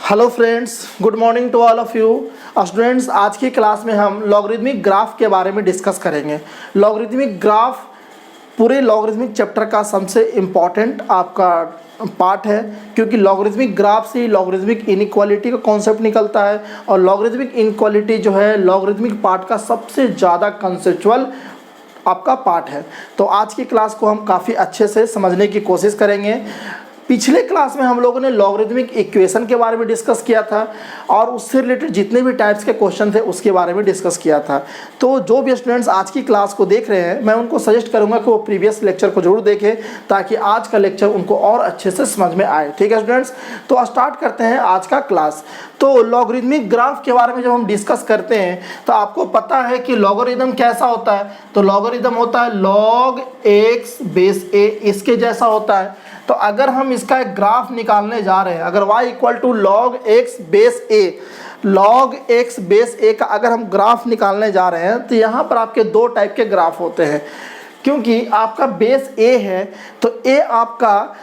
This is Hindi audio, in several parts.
Hello friends, good morning to all of you students. आज की क्लास में हम लॉगरिथमिक ग्राफ के बारे में डिस्कस करेंगे। लॉगरिथमिक ग्राफ पूरे लॉगरिथमिक चैप्टर का सबसे इम्पॉर्टेंट आपका पार्ट है, क्योंकि लॉगरिथमिक ग्राफ से लॉगरिथमिक इनइक्वालिटी का कॉन्सेप्ट निकलता है और लॉगरिथमिक इनइक्वालिटी जो है लॉगरिथमिक पार्ट का सबसे ज़्यादा कंसेप्चुअल आपका पार्ट है। तो आज की क्लास को हम काफ़ी अच्छे से समझने की कोशिश करेंगे। पिछले क्लास में हम लोगों ने लॉगरिथमिक इक्वेशन के बारे में डिस्कस किया था और उससे रिलेटेड जितने भी टाइप्स के क्वेश्चन थे उसके बारे में डिस्कस किया था। तो जो भी स्टूडेंट्स आज की क्लास को देख रहे हैं, मैं उनको सजेस्ट करूंगा कि वो प्रीवियस लेक्चर को जरूर देखें ताकि आज का लेक्चर उनको और अच्छे से समझ में आए। ठीक है स्टूडेंट्स, तो स्टार्ट करते हैं आज का क्लास। तो लॉगरिथमिक ग्राफ के बारे में जब हम डिस्कस करते हैं तो आपको पता है कि लॉगरिथम कैसा होता है। तो लॉगरिथम होता है log x बेस a, इसके जैसा होता है। तो अगर हम इसका एक ग्राफ निकालने जा रहे हैं, अगर y equal to log x base a, log x base a का अगर हम ग्राफ निकालने जा रहे हैं तो यहाँ पर आपके दो टाइप के ग्राफ होते हैं। क्योंकि आपका बेस a है तो a आपका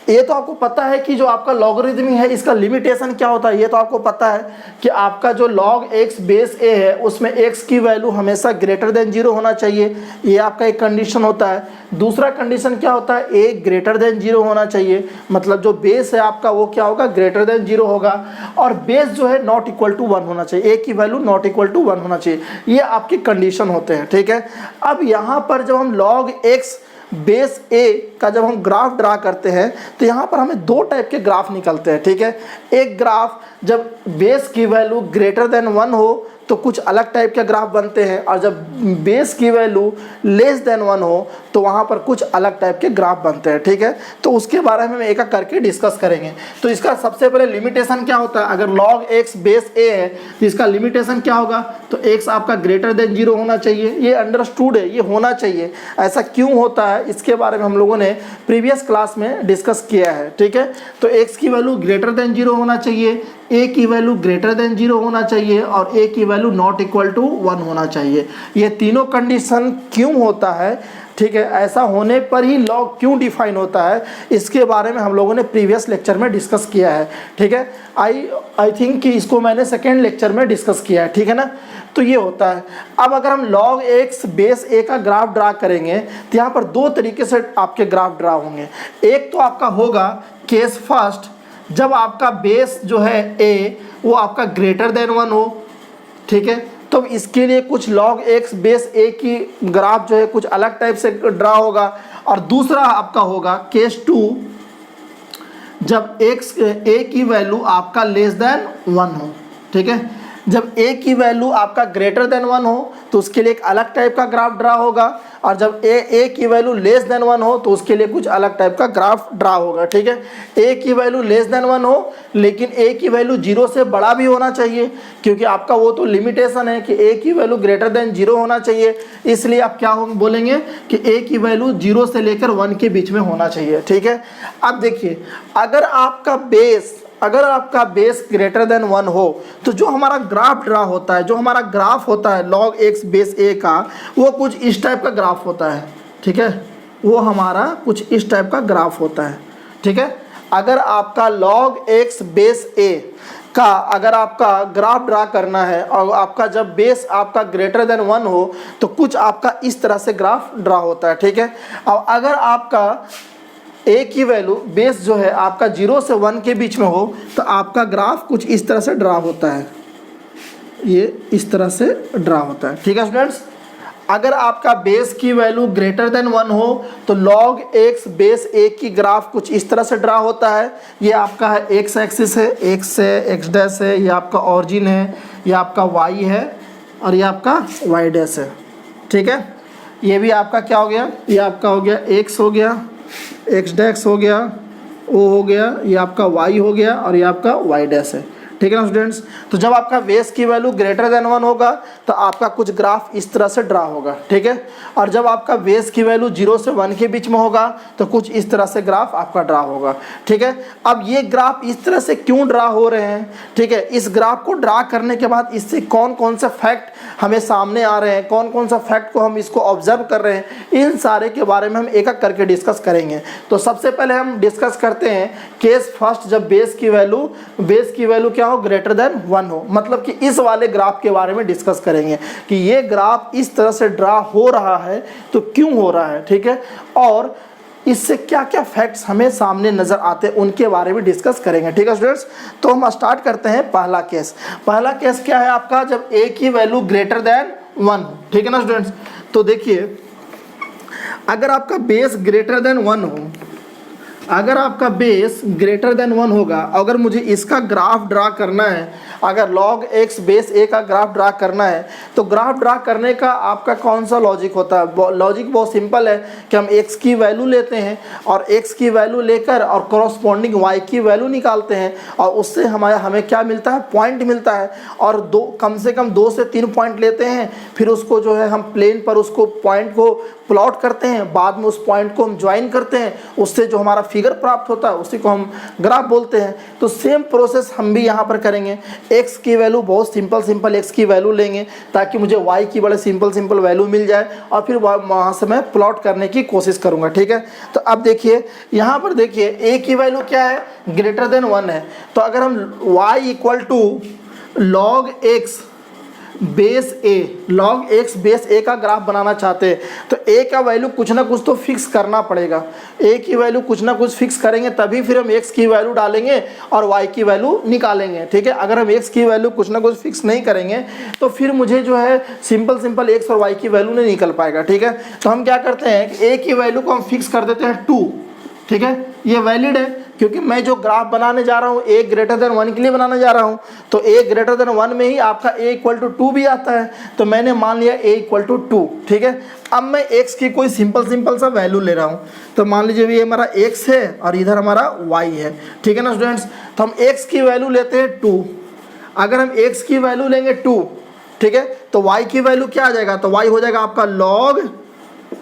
ये तो आपको पता है कि जो आपका लॉगरिथम है इसका लिमिटेशन क्या होता है। ये तो आपको पता है कि आपका जो log x बेस a है उसमें x की वैल्यू हमेशा ग्रेटर देन 0 होना चाहिए। ये आपका एक कंडीशन होता है। दूसरा कंडीशन क्या होता है, a ग्रेटर देन 0 होना चाहिए, मतलब जो बेस है आपका वो क्या होगा, ग्रेटर देन 0 होगा। और बेस जो है नॉट इक्वल टू 1 होना चाहिए, a की वैल्यू नॉट इक्वल टू 1 होना चाहिए। ये आपके कंडीशन होते हैं। ठीक है, अब यहाँ पर जब हम log x बेस a का जब हम ग्राफ ड्रा करते हैं तो यहाँ पर हमें दो टाइप के ग्राफ निकलते हैं। ठीक है, एक ग्राफ जब बेस की वैल्यू ग्रेटर देन 1 हो तो कुछ अलग टाइप के ग्राफ बनते हैं, और जब बेस की वैल्यू लेस देन 1 हो तो वहाँ पर कुछ अलग टाइप के ग्राफ बनते हैं। ठीक है, तो उसके बारे में हम एक एक करके डिस्कस करेंगे। तो इसका सबसे पहले लिमिटेशन क्या होता है, अगर log x बेस a है तो इसका लिमिटेशन क्या होगा, तो x आपका ग्रेटर देन 0 होना चाहिए। ये अंडरस्टूड है, ये होना चाहिए। ऐसा क्यों होता है इसके बारे में हम लोगों ने प्रीवियस क्लास में डिस्कस किया है। ठीक है, तो x की वैल्यू ग्रेटर देन 0 होना चाहिए, a की वैल्यू ग्रेटर देन 0 होना चाहिए और a की वैल्यू नॉट इक्वल टू 1 होना चाहिए। ये तीनों कंडीशन क्यों होता है, ठीक है, ऐसा होने पर ही लॉग क्यों डिफाइन होता है, इसके बारे में हम लोगों ने प्रीवियस लेक्चर में डिस्कस किया है। ठीक है, आई थिंक कि इसको मैंने सेकेंड लेक्चर में डिस्कस किया है। ठीक है ना, तो ये होता है। अब अगर हम log x बेस a का ग्राफ ड्रा करेंगे तो यहाँ पर दो तरीके से आपके ग्राफ ड्रा होंगे। एक तो आपका होगा केस फर्स्ट, जब आपका बेस जो है a वो आपका ग्रेटर देन 1 हो। ठीक है, तो इसके लिए कुछ log x बेस a की ग्राफ जो है कुछ अलग टाइप से ड्रा होगा। और दूसरा आपका होगा केस 2, जब a की वैल्यू आपका लेस देन 1 हो। ठीक है, जब a की वैल्यू आपका ग्रेटर देन 1 हो तो उसके लिए एक अलग टाइप का ग्राफ ड्रा होगा, और जब a की वैल्यू लेस देन 1 हो तो उसके लिए कुछ अलग टाइप का ग्राफ ड्रा होगा। ठीक है, a की वैल्यू लेस देन 1 हो लेकिन a की वैल्यू 0 से बड़ा भी होना चाहिए, क्योंकि आपका वो तो लिमिटेशन है कि a की वैल्यू ग्रेटर देन 0 होना चाहिए। इसलिए आप क्या बोलेंगे कि a की वैल्यू 0 से लेकर 1 के बीच में होना चाहिए। ठीक है, अब देखिए, अगर आपका बेस ग्रेटर देन 1 हो तो जो हमारा ग्राफ ड्रा होता है, जो हमारा ग्राफ होता है log x बेस a का, वो कुछ इस टाइप का ग्राफ होता है। ठीक है, वो हमारा कुछ इस टाइप का ग्राफ होता है। ठीक है, अगर आपका log x बेस a का अगर आपका ग्राफ ड्रा करना है और आपका जब बेस आपका ग्रेटर देन 1 हो तो कुछ आपका इस तरह से ग्राफ ड्रा होता है। ठीक है, और अगर आपका a की वैल्यू बेस जो है आपका 0 से 1 के बीच में हो तो आपका ग्राफ कुछ इस तरह से ड्रा होता है, ये इस तरह से ड्रा होता है। ठीक है स्टूडेंट्स, अगर आपका बेस की वैल्यू ग्रेटर देन 1 हो तो log x बेस a की ग्राफ कुछ इस तरह से ड्रा होता है। ये आपका है x एक्सिस है, x है, x डैश है, ये आपका ऑरिजिन है, ये आपका y है और ये आपका y डैश है। ठीक है, ये भी आपका क्या हो गया, ये आपका हो गया x हो गया, x डैश हो गया, o हो गया, ये आपका y हो गया और ये आपका y डैश है। ठीक है ना स्टूडेंट्स। तो जब आपका बेस की वैल्यू ग्रेटर देन 1 होगा तो आपका कुछ ग्राफ इस तरह से ड्रा होगा, ठीक है। और जब आपका बेस की वैल्यू 0 से 1 के बीच में होगा तो कुछ इस तरह से ग्राफ आपका ड्रा होगा, ठीक है। अब ये ग्राफ इस तरह से क्यों ड्रा हो रहे हैं, ठीक है। इस ग्राफ को ड्रा करने के बाद इससे कौन कौन से फैक्ट हमें सामने आ रहे हैं, कौन कौन सा फैक्ट को हम इसको ऑब्जर्व कर रहे हैं, इन सारे के बारे में हम एक एक करके डिस्कस करेंगे। तो सबसे पहले हम डिस्कस करते हैं केस फर्स्ट, जब बेस की वैल्यू क्या हो, ग्रेटर देन 1 हो। मतलब कि इस वाले ग्राफ के बारे में डिस्कस करेंगे कि ये ग्राफ इस तरह से ड्रा हो रहा है तो क्यों हो रहा है, ठीक है। और इससे क्या क्या फैक्ट्स हमें सामने नजर आते हैं उनके बारे में डिस्कस करेंगे, ठीक है स्टूडेंट्स। तो हम स्टार्ट करते हैं पहला केस क्या है आपका, जब ए की वैल्यू ग्रेटर देन 1, ठीक है ना स्टूडेंट्स। तो देखिए अगर आपका बेस ग्रेटर देन 1 हो, अगर आपका बेस ग्रेटर देन 1 होगा, अगर मुझे इसका ग्राफ ड्रा करना है, अगर log x बेस a का ग्राफ ड्रा करना है तो ग्राफ ड्रा करने का आपका कौन सा लॉजिक होता है। लॉजिक बहुत सिंपल है कि हम x की वैल्यू लेते हैं और x की वैल्यू लेकर और कॉरस्पॉन्डिंग y की वैल्यू निकालते हैं और उससे हमें क्या मिलता है, पॉइंट मिलता है। और कम से कम 2 से 3 पॉइंट लेते हैं, फिर उसको जो है हम प्लेन पर उसको पॉइंट को प्लॉट करते हैं, बाद में उस पॉइंट को हम ज्वाइन करते हैं, उससे जो हमारा फिगर प्राप्त होता है उसी को हम ग्राफ बोलते हैं। तो सेम प्रोसेस हम भी यहाँ पर करेंगे। x की वैल्यू बहुत सिंपल x की वैल्यू लेंगे ताकि मुझे y की बड़े सिंपल वैल्यू मिल जाए और फिर वहाँ से मैं प्लॉट करने की कोशिश करूँगा, ठीक है। तो अब देखिए यहाँ पर देखिए a की वैल्यू क्या है, ग्रेटर देन 1 है। तो अगर हम y equal to log x base a का ग्राफ बनाना चाहते हैं तो a का वैल्यू कुछ ना कुछ तो फिक्स करना पड़ेगा। a की वैल्यू कुछ ना कुछ फिक्स करेंगे तभी फिर हम x की वैल्यू डालेंगे और y की वैल्यू निकालेंगे, ठीक है। अगर हम x की वैल्यू कुछ ना कुछ फिक्स नहीं करेंगे तो फिर मुझे जो है सिंपल x और y की वैल्यू नहीं निकल पाएगा, ठीक है। तो हम क्या करते हैं कि a की वैल्यू को हम फिक्स कर देते हैं 2, ठीक है। ये वैलिड है क्योंकि मैं जो ग्राफ बनाने जा रहा हूँ a ग्रेटर देन 1 के लिए बनाने जा रहा हूँ, तो a ग्रेटर देन 1 में ही आपका a इक्वल टू 2 भी आता है। तो मैंने मान लिया a इक्वल टू 2, ठीक है। अब मैं x की कोई सिंपल सा वैल्यू ले रहा हूँ, तो मान लीजिए ये हमारा x है और इधर हमारा y है, ठीक है ना स्टूडेंट्स। तो हम x की वैल्यू लेते हैं 2। अगर हम x की वैल्यू लेंगे 2, ठीक है, तो y की वैल्यू क्या आ जाएगा, तो y हो जाएगा आपका log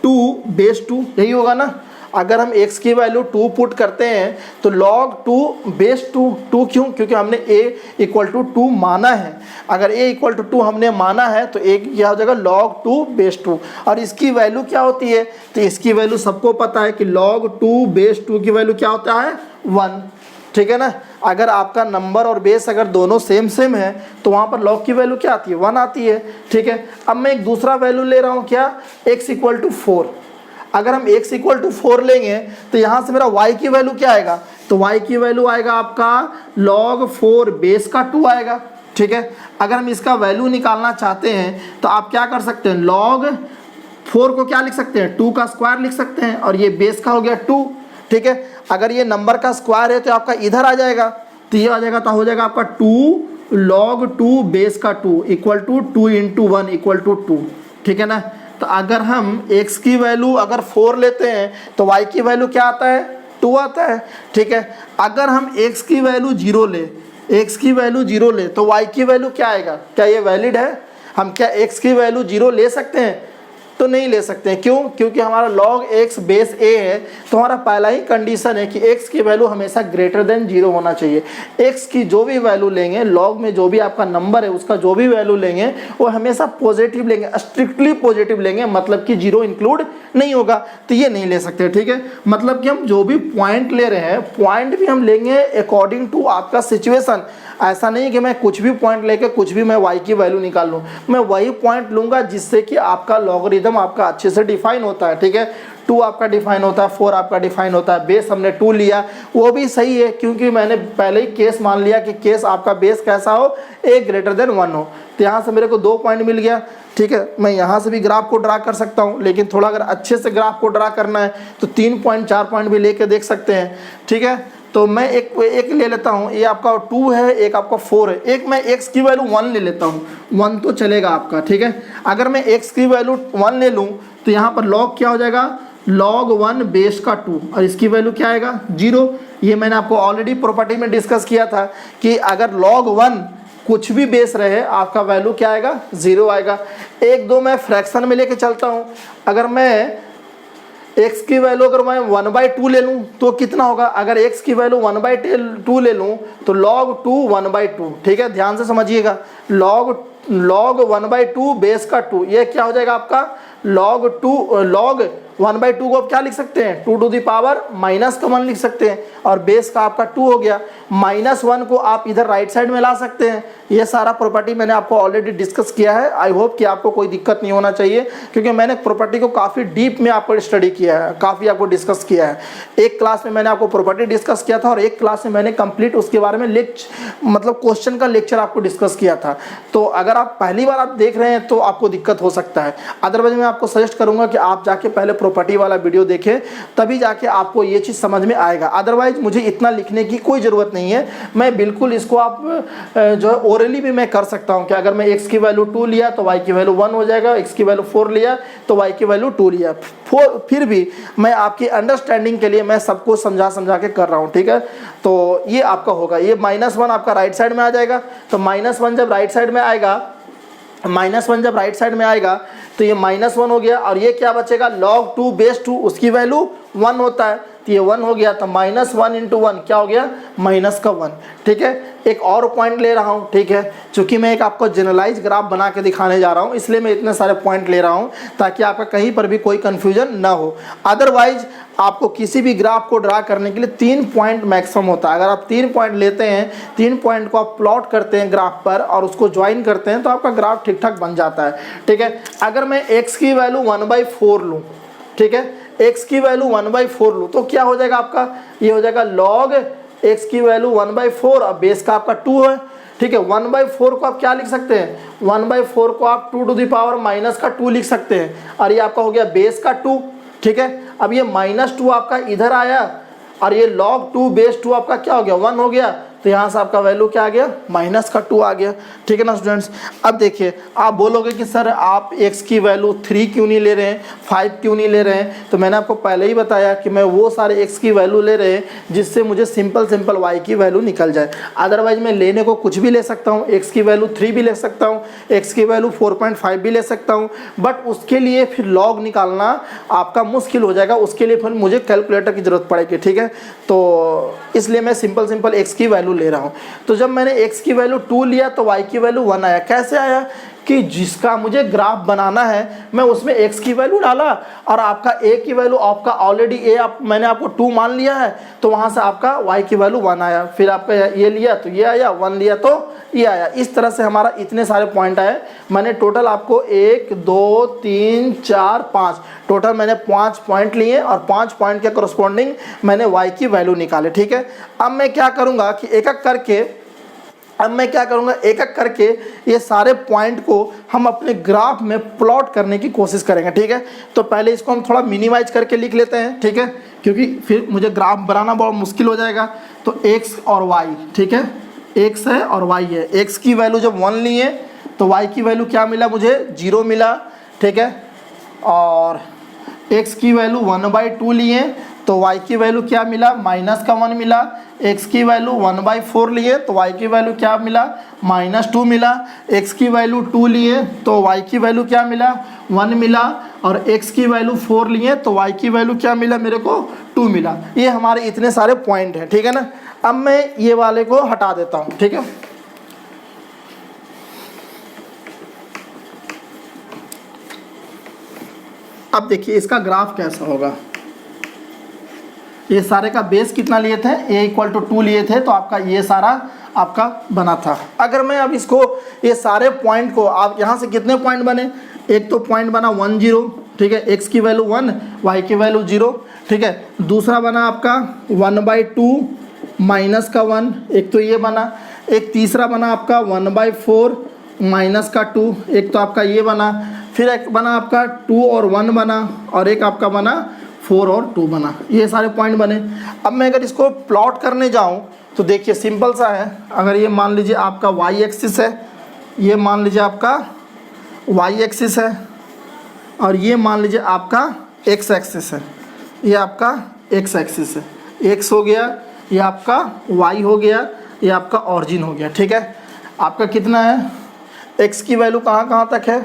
2 बेस 2, यही होगा ना। अगर हम x की वैल्यू 2 पुट करते हैं तो log 2 बेस 2 क्यों, क्योंकि हमने a इक्वल टू 2 माना है। अगर a इक्वल टू 2 हमने माना है तो a क्या हो जाएगा, log 2 बेस 2। और इसकी वैल्यू क्या होती है, तो इसकी वैल्यू सबको पता है कि log 2 बेस 2 की वैल्यू क्या होता है, 1, ठीक है ना। अगर आपका नंबर और बेस अगर दोनों सेम है तो वहाँ पर log की वैल्यू क्या आती है, 1 आती है, ठीक है। अब मैं एक दूसरा वैल्यू ले रहा हूँ, क्या, x इक्वल टू 4। अगर हम x इक्वल टू 4 लेंगे तो यहाँ से मेरा y की वैल्यू क्या आएगा, तो y की वैल्यू आएगा आपका log 4 बेस का 2 आएगा, ठीक है। अगर हम इसका वैल्यू निकालना चाहते हैं तो आप क्या कर सकते हैं, log 4 को क्या लिख सकते हैं, 2 का स्क्वायर लिख सकते हैं और ये बेस का हो गया 2, ठीक है। अगर ये नंबर का स्क्वायर है तो आपका इधर आ जाएगा, तो ये आ जाएगा, तो हो जाएगा आपका 2 log 2 बेस का 2 equal to 2 into 1 equal to 2, ठीक है ना। तो अगर हम x की वैल्यू अगर 4 लेते हैं तो y की वैल्यू क्या आता है, 2 आता है, ठीक है। अगर हम x की वैल्यू 0 ले तो y की वैल्यू क्या आएगा, क्या ये वैलिड है। हम क्या x की वैल्यू 0 ले सकते हैं, तो नहीं ले सकते हैं, क्यों, क्योंकि हमारा log x बेस a है। तो हमारा पहला ही कंडीशन है कि x की वैल्यू हमेशा ग्रेटर देन 0 होना चाहिए। x की जो भी वैल्यू लेंगे, log में जो भी आपका नंबर है उसका जो भी वैल्यू लेंगे वो हमेशा पॉजिटिव लेंगे, स्ट्रिक्टली पॉजिटिव लेंगे, मतलब कि 0 इंक्लूड नहीं होगा, तो ये नहीं ले सकते, ठीक है। मतलब कि हम जो भी पॉइंट ले रहे हैं, पॉइंट भी हम लेंगे अकॉर्डिंग टू आपका सिचुएशन। ऐसा नहीं कि मैं कुछ भी पॉइंट लेके कुछ भी मैं y की वैल्यू निकाल लूँ, मैं वही पॉइंट लूँगा जिससे कि आपका लॉगरिदम आपका अच्छे से डिफाइन होता है, ठीक है। 2 आपका डिफाइन होता है, 4 आपका डिफाइन होता है, बेस हमने 2 लिया, वो भी सही है क्योंकि मैंने पहले ही केस मान लिया कि केस आपका बेस कैसा हो, a ग्रेटर देन 1 हो। तो यहाँ से मेरे को 2 पॉइंट मिल गया, ठीक है। मैं यहाँ से भी ग्राफ को ड्रा कर सकता हूँ, लेकिन थोड़ा अगर अच्छे से ग्राफ को ड्रा करना है तो 3 पॉइंट 4 पॉइंट भी लेके देख सकते हैं, ठीक है। तो मैं एक ले लेता हूँ, ये आपका 2 है, एक आपका 4 है, एक मैं x की वैल्यू 1 ले लेता हूँ, 1 तो चलेगा आपका, ठीक है। अगर मैं x की वैल्यू 1 ले लूँ तो यहाँ पर log क्या हो जाएगा, log 1 बेस का 2 और इसकी वैल्यू क्या आएगा 0। ये मैंने आपको ऑलरेडी प्रॉपर्टी में डिस्कस किया था कि अगर log 1 कुछ भी बेस रहे आपका वैल्यू क्या आएगा 0 आएगा। 1 2 मैं फ्रैक्शन में लेके चलता हूँ। अगर मैं x की वैल्यू अगर मैं 1/2 ले लूँ तो कितना होगा, अगर x की वैल्यू 1/2 ले लूँ तो log 2 1/2। ठीक है, ध्यान से समझिएगा। log 1/2 बेस का 2 ये क्या हो जाएगा आपका log 1/2 को आप क्या लिख सकते हैं 2 टू द पावर -1 लिख सकते हैं और बेस का आपका 2 हो गया। -1 को आप इधर राइट साइड में ला सकते हैं। ये सारा प्रॉपर्टी मैंने आपको ऑलरेडी डिस्कस किया है। आई होप कि आपको कोई दिक्कत नहीं होना चाहिए क्योंकि मैंने प्रॉपर्टी को काफ़ी डीप में आपको स्टडी किया है, काफ़ी आपको डिस्कस किया है। एक क्लास में मैंने आपको प्रॉपर्टी डिस्कस किया था और एक क्लास में मैंने कंप्लीट उसके बारे में मतलब क्वेश्चन का लेक्चर आपको डिस्कस किया था। तो अगर आप पहली बार आप देख रहे हैं तो आपको दिक्कत हो सकता है। अदरवाइज मैं आपको सजेस्ट करूंगा कि आप जाके पहले प्रॉपर्टी वाला वीडियो देखें, तभी जाके आपको ये चीज़ समझ में आएगा। अदरवाइज मुझे इतना लिखने की कोई ज़रूरत नहीं है। मैं बिल्कुल इसको आप जो है ओरली भी मैं कर सकता हूँ कि अगर मैं x की वैल्यू 2 लिया तो y की वैल्यू 1 हो जाएगा, x की वैल्यू 4 लिया तो y की वैल्यू 2 लिया। फिर भी मैं आपकी अंडरस्टैंडिंग के लिए मैं सबको समझा के कर रहा हूँ। ठीक है, तो ये आपका होगा, ये -1 आपका राइट साइड में आ जाएगा। तो -1 जब राइट साइड में आएगा, -1 जब राइट साइड में आएगा तो ये -1 हो गया और ये क्या बचेगा log 2 बेस 2 उसकी वैल्यू 1 होता है तो ये 1 हो गया। तो -1 × 1 क्या हो गया -1। ठीक है, एक और पॉइंट ले रहा हूँ। ठीक है, चूंकि मैं एक आपको जनरलाइज ग्राफ बना के दिखाने जा रहा हूँ इसलिए मैं इतने सारे पॉइंट ले रहा हूँ ताकि आपका कहीं पर भी कोई कन्फ्यूजन ना हो। अदरवाइज आपको किसी भी ग्राफ को ड्रा करने के लिए 3 पॉइंट मैक्सिमम होता है। अगर आप 3 पॉइंट लेते हैं, 3 पॉइंट को आप प्लॉट करते हैं ग्राफ पर और उसको ज्वाइन करते हैं तो आपका ग्राफ ठीक ठाक बन जाता है। ठीक है, अगर मैं x की वैल्यू 1/4 लूँ, ठीक है, x की वैल्यू 1/4 लूँ तो क्या हो जाएगा आपका, ये हो जाएगा log x की वैल्यू 1/4 और बेस का आपका 2 है। ठीक है, 1/4 को आप क्या लिख सकते हैं, 1/4 को आप 2 टू द पावर -2 लिख सकते हैं और ये आपका हो गया बेस का 2। ठीक है, अब ये -2 आपका इधर आया और ये log 2 बेस 2 आपका क्या हो गया 1 हो गया। तो यहाँ से आपका वैल्यू क्या आ गया -2 आ गया। ठीक है ना स्टूडेंट्स। अब देखिए, आप बोलोगे कि सर आप x की वैल्यू 3 क्यों नहीं ले रहे हैं, 5 क्यों नहीं ले रहे हैं। तो मैंने आपको पहले ही बताया कि मैं वो सारे x की वैल्यू ले रहे हैं जिससे मुझे सिंपल y की वैल्यू निकल जाए। अदरवाइज मैं लेने को कुछ भी ले सकता हूँ, x की वैल्यू 3 भी ले सकता हूँ, x की वैल्यू 4.5 भी ले सकता हूँ, बट उसके लिए फिर log निकालना आपका मुश्किल हो जाएगा। उसके लिए फिर मुझे कैलकुलेटर की ज़रूरत पड़ेगी। ठीक है, तो इसलिए मैं सिंपल x की वैल्यू ले रहा हूं। तो जब मैंने x की वैल्यू 2 लिया तो y की वैल्यू 1 आया। कैसे आया कि जिसका मुझे ग्राफ बनाना है मैं उसमें x की वैल्यू डाला और आपका a की वैल्यू आपका ऑलरेडी मैंने आपको 2 मान लिया है तो वहां से आपका y की वैल्यू 1 आया। फिर आपका ये लिया तो ये आया, 1 लिया तो ये आया। इस तरह से हमारा इतने सारे पॉइंट आए। मैंने टोटल आपको 1 2 3 4 5 टोटल मैंने 5 पॉइंट लिए और 5 पॉइंट के करस्पॉन्डिंग मैंने y की वैल्यू निकाले। ठीक है, अब मैं क्या करूँगा कि एक एक करके ये सारे पॉइंट को हम अपने ग्राफ में प्लॉट करने की कोशिश करेंगे। ठीक है, तो पहले इसको हम थोड़ा मिनिमाइज करके लिख लेते हैं। ठीक है, क्योंकि फिर मुझे ग्राफ बनाना बहुत मुश्किल हो जाएगा। तो x और y, ठीक है, x है और y है। x की वैल्यू जब 1 लिए तो y की वैल्यू क्या मिला मुझे 0 मिला। ठीक है, और x की वैल्यू 1/2 लिए तो y की वैल्यू क्या मिला -1 मिला। x की वैल्यू 1/4 लिए तो y की वैल्यू क्या मिला -2 मिला। x की वैल्यू 2 लिए तो y की वैल्यू क्या मिला 1 मिला और x की वैल्यू 4 लिए तो y की वैल्यू क्या मिला मेरे को 2 मिला। ये हमारे इतने सारे पॉइंट हैं। ठीक है ना, अब मैं ये वाले को हटा देता हूँ। ठीक है, अब देखिए इसका ग्राफ कैसा होगा। ये सारे का बेस कितना लिए थे, a = 2 लिए थे तो आपका ये सारा आपका बना था। अगर मैं अब इसको ये सारे पॉइंट को आप यहाँ से कितने पॉइंट बने, एक तो पॉइंट बना 1 0, ठीक है, x की वैल्यू 1 y की वैल्यू 0। ठीक है, दूसरा बना आपका 1/2 -1, एक तो ये बना। एक तीसरा बना आपका 1/4 -2, एक तो आपका ये बना। फिर एक बना आपका 2 और 1 बना और एक आपका बना 4 और 2 बना। ये सारे पॉइंट बने। अब मैं अगर इसको प्लॉट करने जाऊं तो देखिए सिंपल सा है। अगर ये मान लीजिए आपका y एक्सिस है, ये मान लीजिए आपका y एक्सिस है और ये मान लीजिए आपका x एक्सिस है। ये आपका एक्स एक्सिस है, एक्स हो गया, ये आपका वाई हो गया, ये आपका ऑरिजिन हो गया। ठीक है, आपका कितना है, एक्स की वैल्यू कहाँ कहाँ तक है,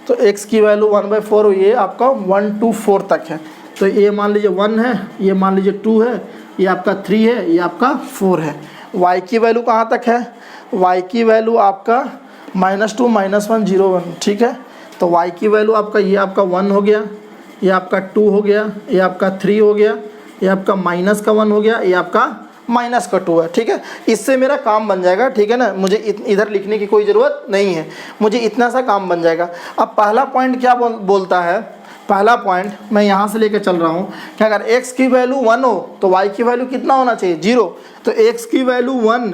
तो एक्स की वैल्यू 1/4 ये आपका 1 to 4 तक है। तो ये मान लीजिए 1 है, ये मान लीजिए 2 है, ये आपका 3 है, ये आपका 4 है। y की वैल्यू कहाँ तक है, y की वैल्यू आपका -2 -1 0 1। ठीक है, तो y की वैल्यू आपका ये आपका 1 हो गया, ये आपका 2 हो गया, ये आपका 3 हो गया, ये आपका -1 हो गया, ये आपका -2 है। ठीक है, इससे मेरा काम बन जाएगा। ठीक है ना, मुझे इधर लिखने की कोई ज़रूरत नहीं है, मुझे इतना सा काम बन जाएगा। अब पहला पॉइंट क्या बोलता है, पहला पॉइंट मैं यहाँ से लेकर चल रहा हूँ कि अगर x की वैल्यू 1 हो तो y की वैल्यू कितना होना चाहिए, 0। तो x की वैल्यू 1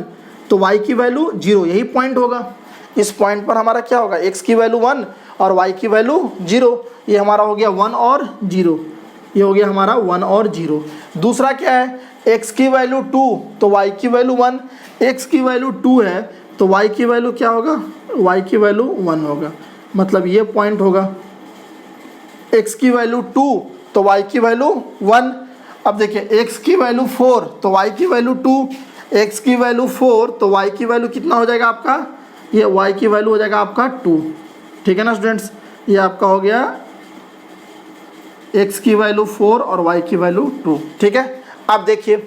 तो y की वैल्यू 0, यही पॉइंट होगा। इस पॉइंट पर हमारा क्या होगा, x की वैल्यू 1 और y की वैल्यू 0। ये हमारा हो गया 1 और 0, ये हो गया हमारा 1 और 0। दूसरा क्या है, x की वैल्यू 2 तो y की वैल्यू 1, x की वैल्यू 2 है तो y की वैल्यू क्या होगा, y की वैल्यू 1 होगा, मतलब ये पॉइंट होगा। x की वैल्यू 2 तो y की वैल्यू 1। अब देखिए x की वैल्यू 4 तो y की वैल्यू 2, x की वैल्यू 4 तो y की वैल्यू कितना हो जाएगा आपका, ये y की वैल्यू हो जाएगा आपका 2। ठीक है ना स्टूडेंट्स, ये आपका हो गया x की वैल्यू 4 और y की वैल्यू 2। ठीक है, अब देखिए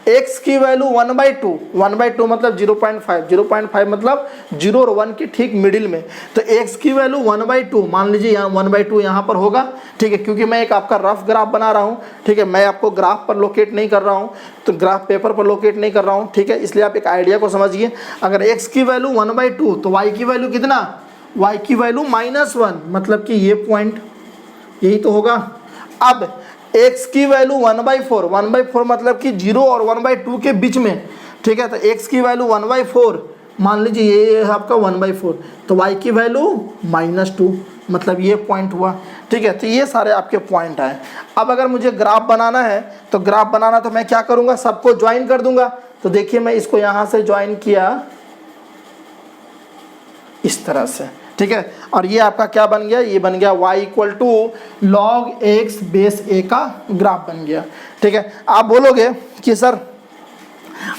x की वैल्यू 1/2 मतलब 0.5 मतलब 0 और 1 के ठीक मिडिल में। तो x की वैल्यू 1/2 मान लीजिए, यहाँ 1/2 यहाँ पर होगा। ठीक है, क्योंकि मैं एक आपका रफ ग्राफ बना रहा हूँ। ठीक है, मैं आपको ग्राफ पर लोकेट नहीं कर रहा हूँ, तो ग्राफ पेपर पर लोकेट नहीं कर रहा हूँ। ठीक है, इसलिए आप एक आइडिया को समझिए। अगर x की वैल्यू 1/2 तो y की वैल्यू कितना, y की वैल्यू -1 मतलब कि ये पॉइंट यही तो होगा। अब x की वैल्यू 1/4 मतलब कि 0 और 1/2 के बीच में। ठीक है, तो x की वैल्यू 1/4 मान लीजिए ये है आपका 1/4, तो y की वैल्यू -2 मतलब ये पॉइंट हुआ। ठीक है, तो ये सारे आपके पॉइंट आए। अब अगर मुझे ग्राफ बनाना है तो ग्राफ बनाना तो मैं क्या करूँगा, सबको ज्वाइन कर दूंगा। तो देखिए मैं इसको यहाँ से ज्वाइन किया इस तरह से। ठीक है, और ये आपका क्या बन गया, ये बन गया y = log x base a का ग्राफ बन गया। ठीक है, आप बोलोगे कि सर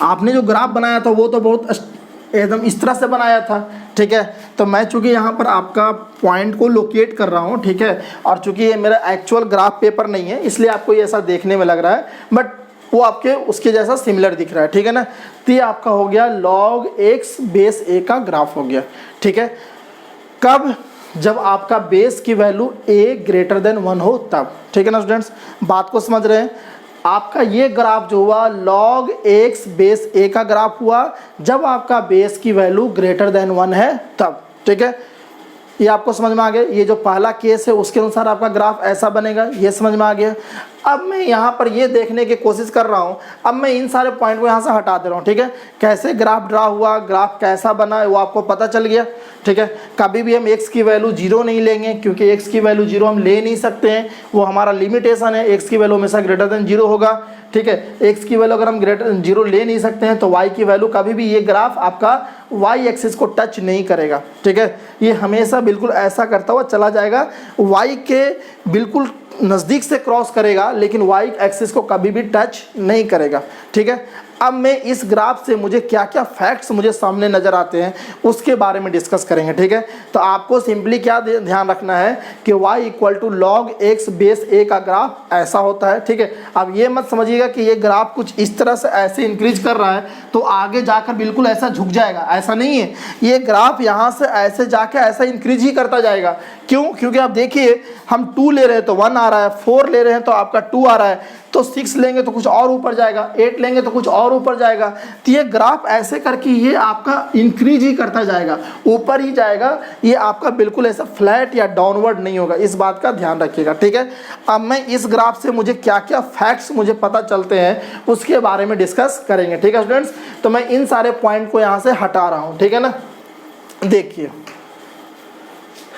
आपने जो ग्राफ बनाया था वो तो बहुत एकदम इस तरह से बनाया था। ठीक है, तो मैं चूंकि यहाँ पर आपका पॉइंट को लोकेट कर रहा हूँ। ठीक है, और चूंकि ये मेरा एक्चुअल ग्राफ पेपर नहीं है इसलिए आपको ये ऐसा देखने में लग रहा है, बट वो आपके उसके जैसा सिमिलर दिख रहा है। ठीक है ना, तो ये आपका हो गया log x बेस a का ग्राफ हो गया। ठीक है, कब, जब आपका बेस की वैल्यू a > 1 हो तब। ठीक है ना स्टूडेंट्स, बात को समझ रहे हैं। आपका ये ग्राफ जो हुआ log x बेस a का ग्राफ हुआ जब आपका बेस की वैल्यू > 1 है तब। ठीक है, ये आपको समझ में आ गया। ये जो पहला केस है उसके अनुसार आपका ग्राफ ऐसा बनेगा, ये समझ में आ गया। अब मैं यहाँ पर ये देखने की कोशिश कर रहा हूँ, अब मैं इन सारे पॉइंट को यहाँ से हटा दे रहा हूँ। ठीक है, कैसे ग्राफ ड्रा हुआ, ग्राफ कैसा बना है वो आपको पता चल गया। ठीक है, कभी भी हम x की वैल्यू 0 नहीं लेंगे क्योंकि x की वैल्यू 0 हम ले नहीं सकते हैं, वो हमारा लिमिटेशन है। x की वैल्यू हमेशा > 0 होगा। ठीक है, x की वैल्यू अगर हम > 0 ले नहीं सकते हैं तो y की वैल्यू कभी भी, ये ग्राफ आपका y एक्सिस को टच नहीं करेगा। ठीक है, ये हमेशा बिल्कुल ऐसा करता हुआ चला जाएगा, y के बिल्कुल नज़दीक से क्रॉस करेगा लेकिन y एक्सिस को कभी भी टच नहीं करेगा। ठीक है, अब मैं इस ग्राफ से मुझे क्या क्या फैक्ट्स मुझे सामने नज़र आते हैं उसके बारे में डिस्कस करेंगे। ठीक है, तो आपको सिंपली क्या ध्यान रखना है कि y = log x base a का ग्राफ ऐसा होता है। ठीक है, अब ये मत समझिएगा कि ये ग्राफ कुछ इस तरह से ऐसे इंक्रीज कर रहा है तो आगे जाकर बिल्कुल ऐसा झुक जाएगा, ऐसा नहीं है। ये ग्राफ यहाँ से ऐसे जाके ऐसा इंक्रीज ही करता जाएगा। क्यों, क्योंकि आप देखिए हम 2 ले रहे हैं तो 1 आ रहा है, 4 ले रहे हैं तो आपका 2 आ रहा है, तो 6 लेंगे तो कुछ और ऊपर जाएगा, 8 लेंगे तो कुछ और ऊपर जाएगा। तो ये ग्राफ ऐसे करके ये आपका इंक्रीज ही करता जाएगा, ऊपर ही जाएगा। ये आपका बिल्कुल ऐसा फ्लैट या डाउनवर्ड नहीं होगा, इस बात का ध्यान रखिएगा। ठीक है, अब मैं इस ग्राफ से मुझे क्या क्या फैक्ट्स मुझे पता चलते हैं उसके बारे में डिस्कस करेंगे। ठीक है स्टूडेंट्स, तो मैं इन सारे पॉइंट को यहाँ से हटा रहा हूँ। ठीक है ना, देखिए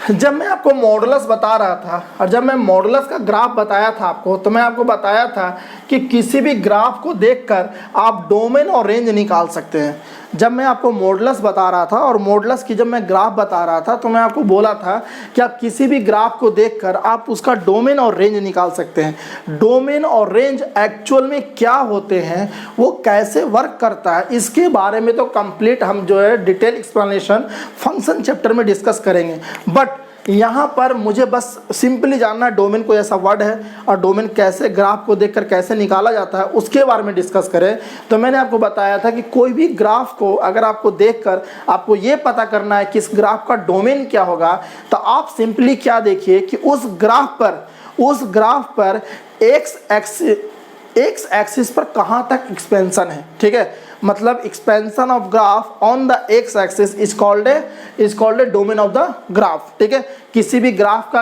जब मैं आपको मॉडुलस बता रहा था और जब मैं मॉडुलस का ग्राफ बताया था आपको, तो मैं आपको बताया था कि किसी भी ग्राफ को देखकर आप डोमेन और रेंज निकाल सकते हैं। जब मैं आपको मॉडुलस बता रहा था और मॉडुलस की जब मैं ग्राफ बता रहा था, तो मैं आपको बोला था कि आप किसी भी ग्राफ को देखकर आप उसका डोमेन और रेंज निकाल सकते हैं। डोमेन और रेंज एक्चुअल में क्या होते हैं, वो कैसे वर्क करता है, इसके बारे में तो कंप्लीट हम जो है डिटेल एक्सप्लेनेशन फंक्शन चैप्टर में डिस्कस करेंगे। बट यहाँ पर मुझे बस सिंपली जानना है डोमेन कोई ऐसा वर्ड है और डोमेन कैसे ग्राफ को देखकर कैसे निकाला जाता है उसके बारे में डिस्कस करें। तो मैंने आपको बताया था कि कोई भी ग्राफ को अगर आपको देखकर आपको ये पता करना है कि इस ग्राफ का डोमेन क्या होगा, तो आप सिंपली क्या देखिए कि उस ग्राफ पर एक्स एक्सिस पर कहाँ तक एक्सपेंशन है। ठीक है, मतलब expansion of graph on the x axis is called a domain of the graph. ठीक है, किसी भी ग्राफ का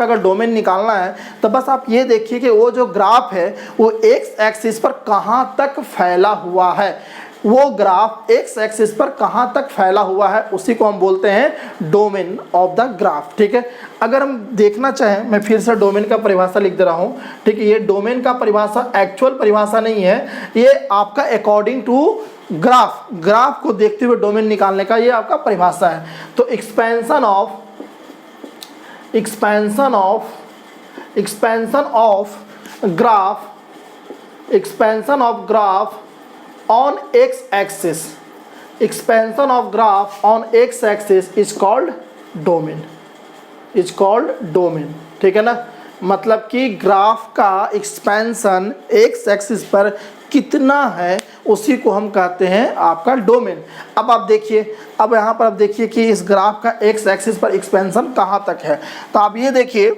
अगर डोमेन निकालना है तो बस आप ये देखिए कि वो जो ग्राफ है वो एक्स एक्सिस पर कहाँ तक फैला हुआ है, वो ग्राफ एक्स एक्सिस पर कहाँ तक फैला हुआ है, उसी को हम बोलते हैं डोमेन ऑफ द ग्राफ। ठीक है, अगर हम देखना चाहें, मैं फिर से डोमेन का परिभाषा लिख दे रहा हूँ। ठीक है, ये डोमेन का परिभाषा एक्चुअल परिभाषा नहीं है, ये आपका अकॉर्डिंग टू ग्राफ को देखते हुए डोमेन निकालने का ये आपका परिभाषा है। तो expansion of graph on x axis is called domain। ठीक है ना, मतलब कि ग्राफ का एक्सपेंशन x एक्सिस पर कितना है उसी को हम कहते हैं आपका डोमेन। अब आप देखिए, अब यहाँ पर आप देखिए कि इस ग्राफ का x एक्सिस पर एक्सपेंशन कहाँ तक है। तो आप ये देखिए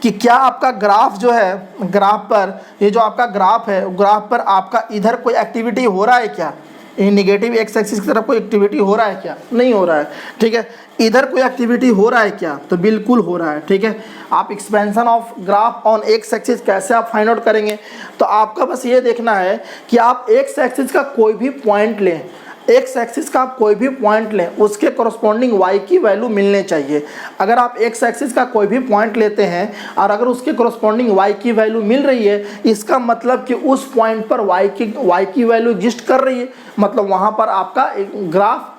कि क्या आपका ग्राफ जो है, ग्राफ पर ये जो आपका ग्राफ है, ग्राफ पर आपका इधर कोई एक्टिविटी हो रहा है क्या, नेगेटिव एक्स एक्सिस की तरफ कोई एक्टिविटी हो रहा है क्या, नहीं हो रहा है। ठीक है, इधर कोई एक्टिविटी हो रहा है क्या, तो बिल्कुल हो रहा है। ठीक है, आप expansion of graph on x axis कैसे आप फाइंड आउट करेंगे, तो आपका बस ये देखना है कि आप एक्स एक्सिस का कोई भी पॉइंट लें, एक्स एक्सिस का आप कोई भी पॉइंट लें, उसके कॉरस्पॉन्डिंग वाई की वैल्यू मिलने चाहिए। अगर आप एक्स एक्सिस का कोई भी पॉइंट लेते हैं और अगर उसके कॉरस्पॉन्डिंग वाई की वैल्यू मिल रही है, इसका मतलब कि उस पॉइंट पर वाई की वैल्यू एग्जिस्ट कर रही है, मतलब वहाँ पर आपका ग्राफ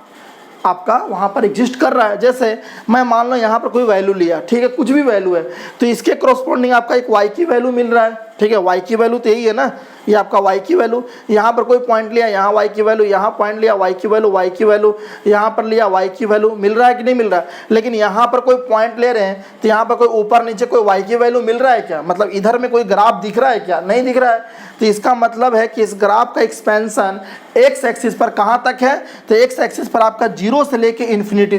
आपका वहाँ पर एग्जिस्ट कर रहा है। जैसे मैं मान लो यहाँ पर कोई वैल्यू लिया, ठीक है, कुछ भी वैल्यू है, तो इसके कॉरस्पॉन्डिंग आपका एक वाई की वैल्यू मिल रहा है। ठीक है, वाई की वैल्यू तो यही है ना, ये आपका वाई की वैल्यू, यहाँ पर कोई पॉइंट लिया, यहाँ वाई की वैल्यू, यहाँ पॉइंट लिया वाई की वैल्यू, यहाँ पर लिया वाई की वैल्यू, मिल रहा है कि नहीं मिल रहा है। लेकिन यहाँ पर कोई पॉइंट ले रहे हैं तो यहाँ पर कोई ऊपर नीचे कोई वाई की वैल्यू मिल रहा है क्या, मतलब इधर में कोई ग्राफ दिख रहा है क्या, नहीं दिख रहा है। तो इसका मतलब है कि इस ग्राफ का एक्सपेंशन एक्स एक्सिस पर कहाँ तक है, तो एक्स एक्सिस पर आपका 0 से लेके इन्फिनिटी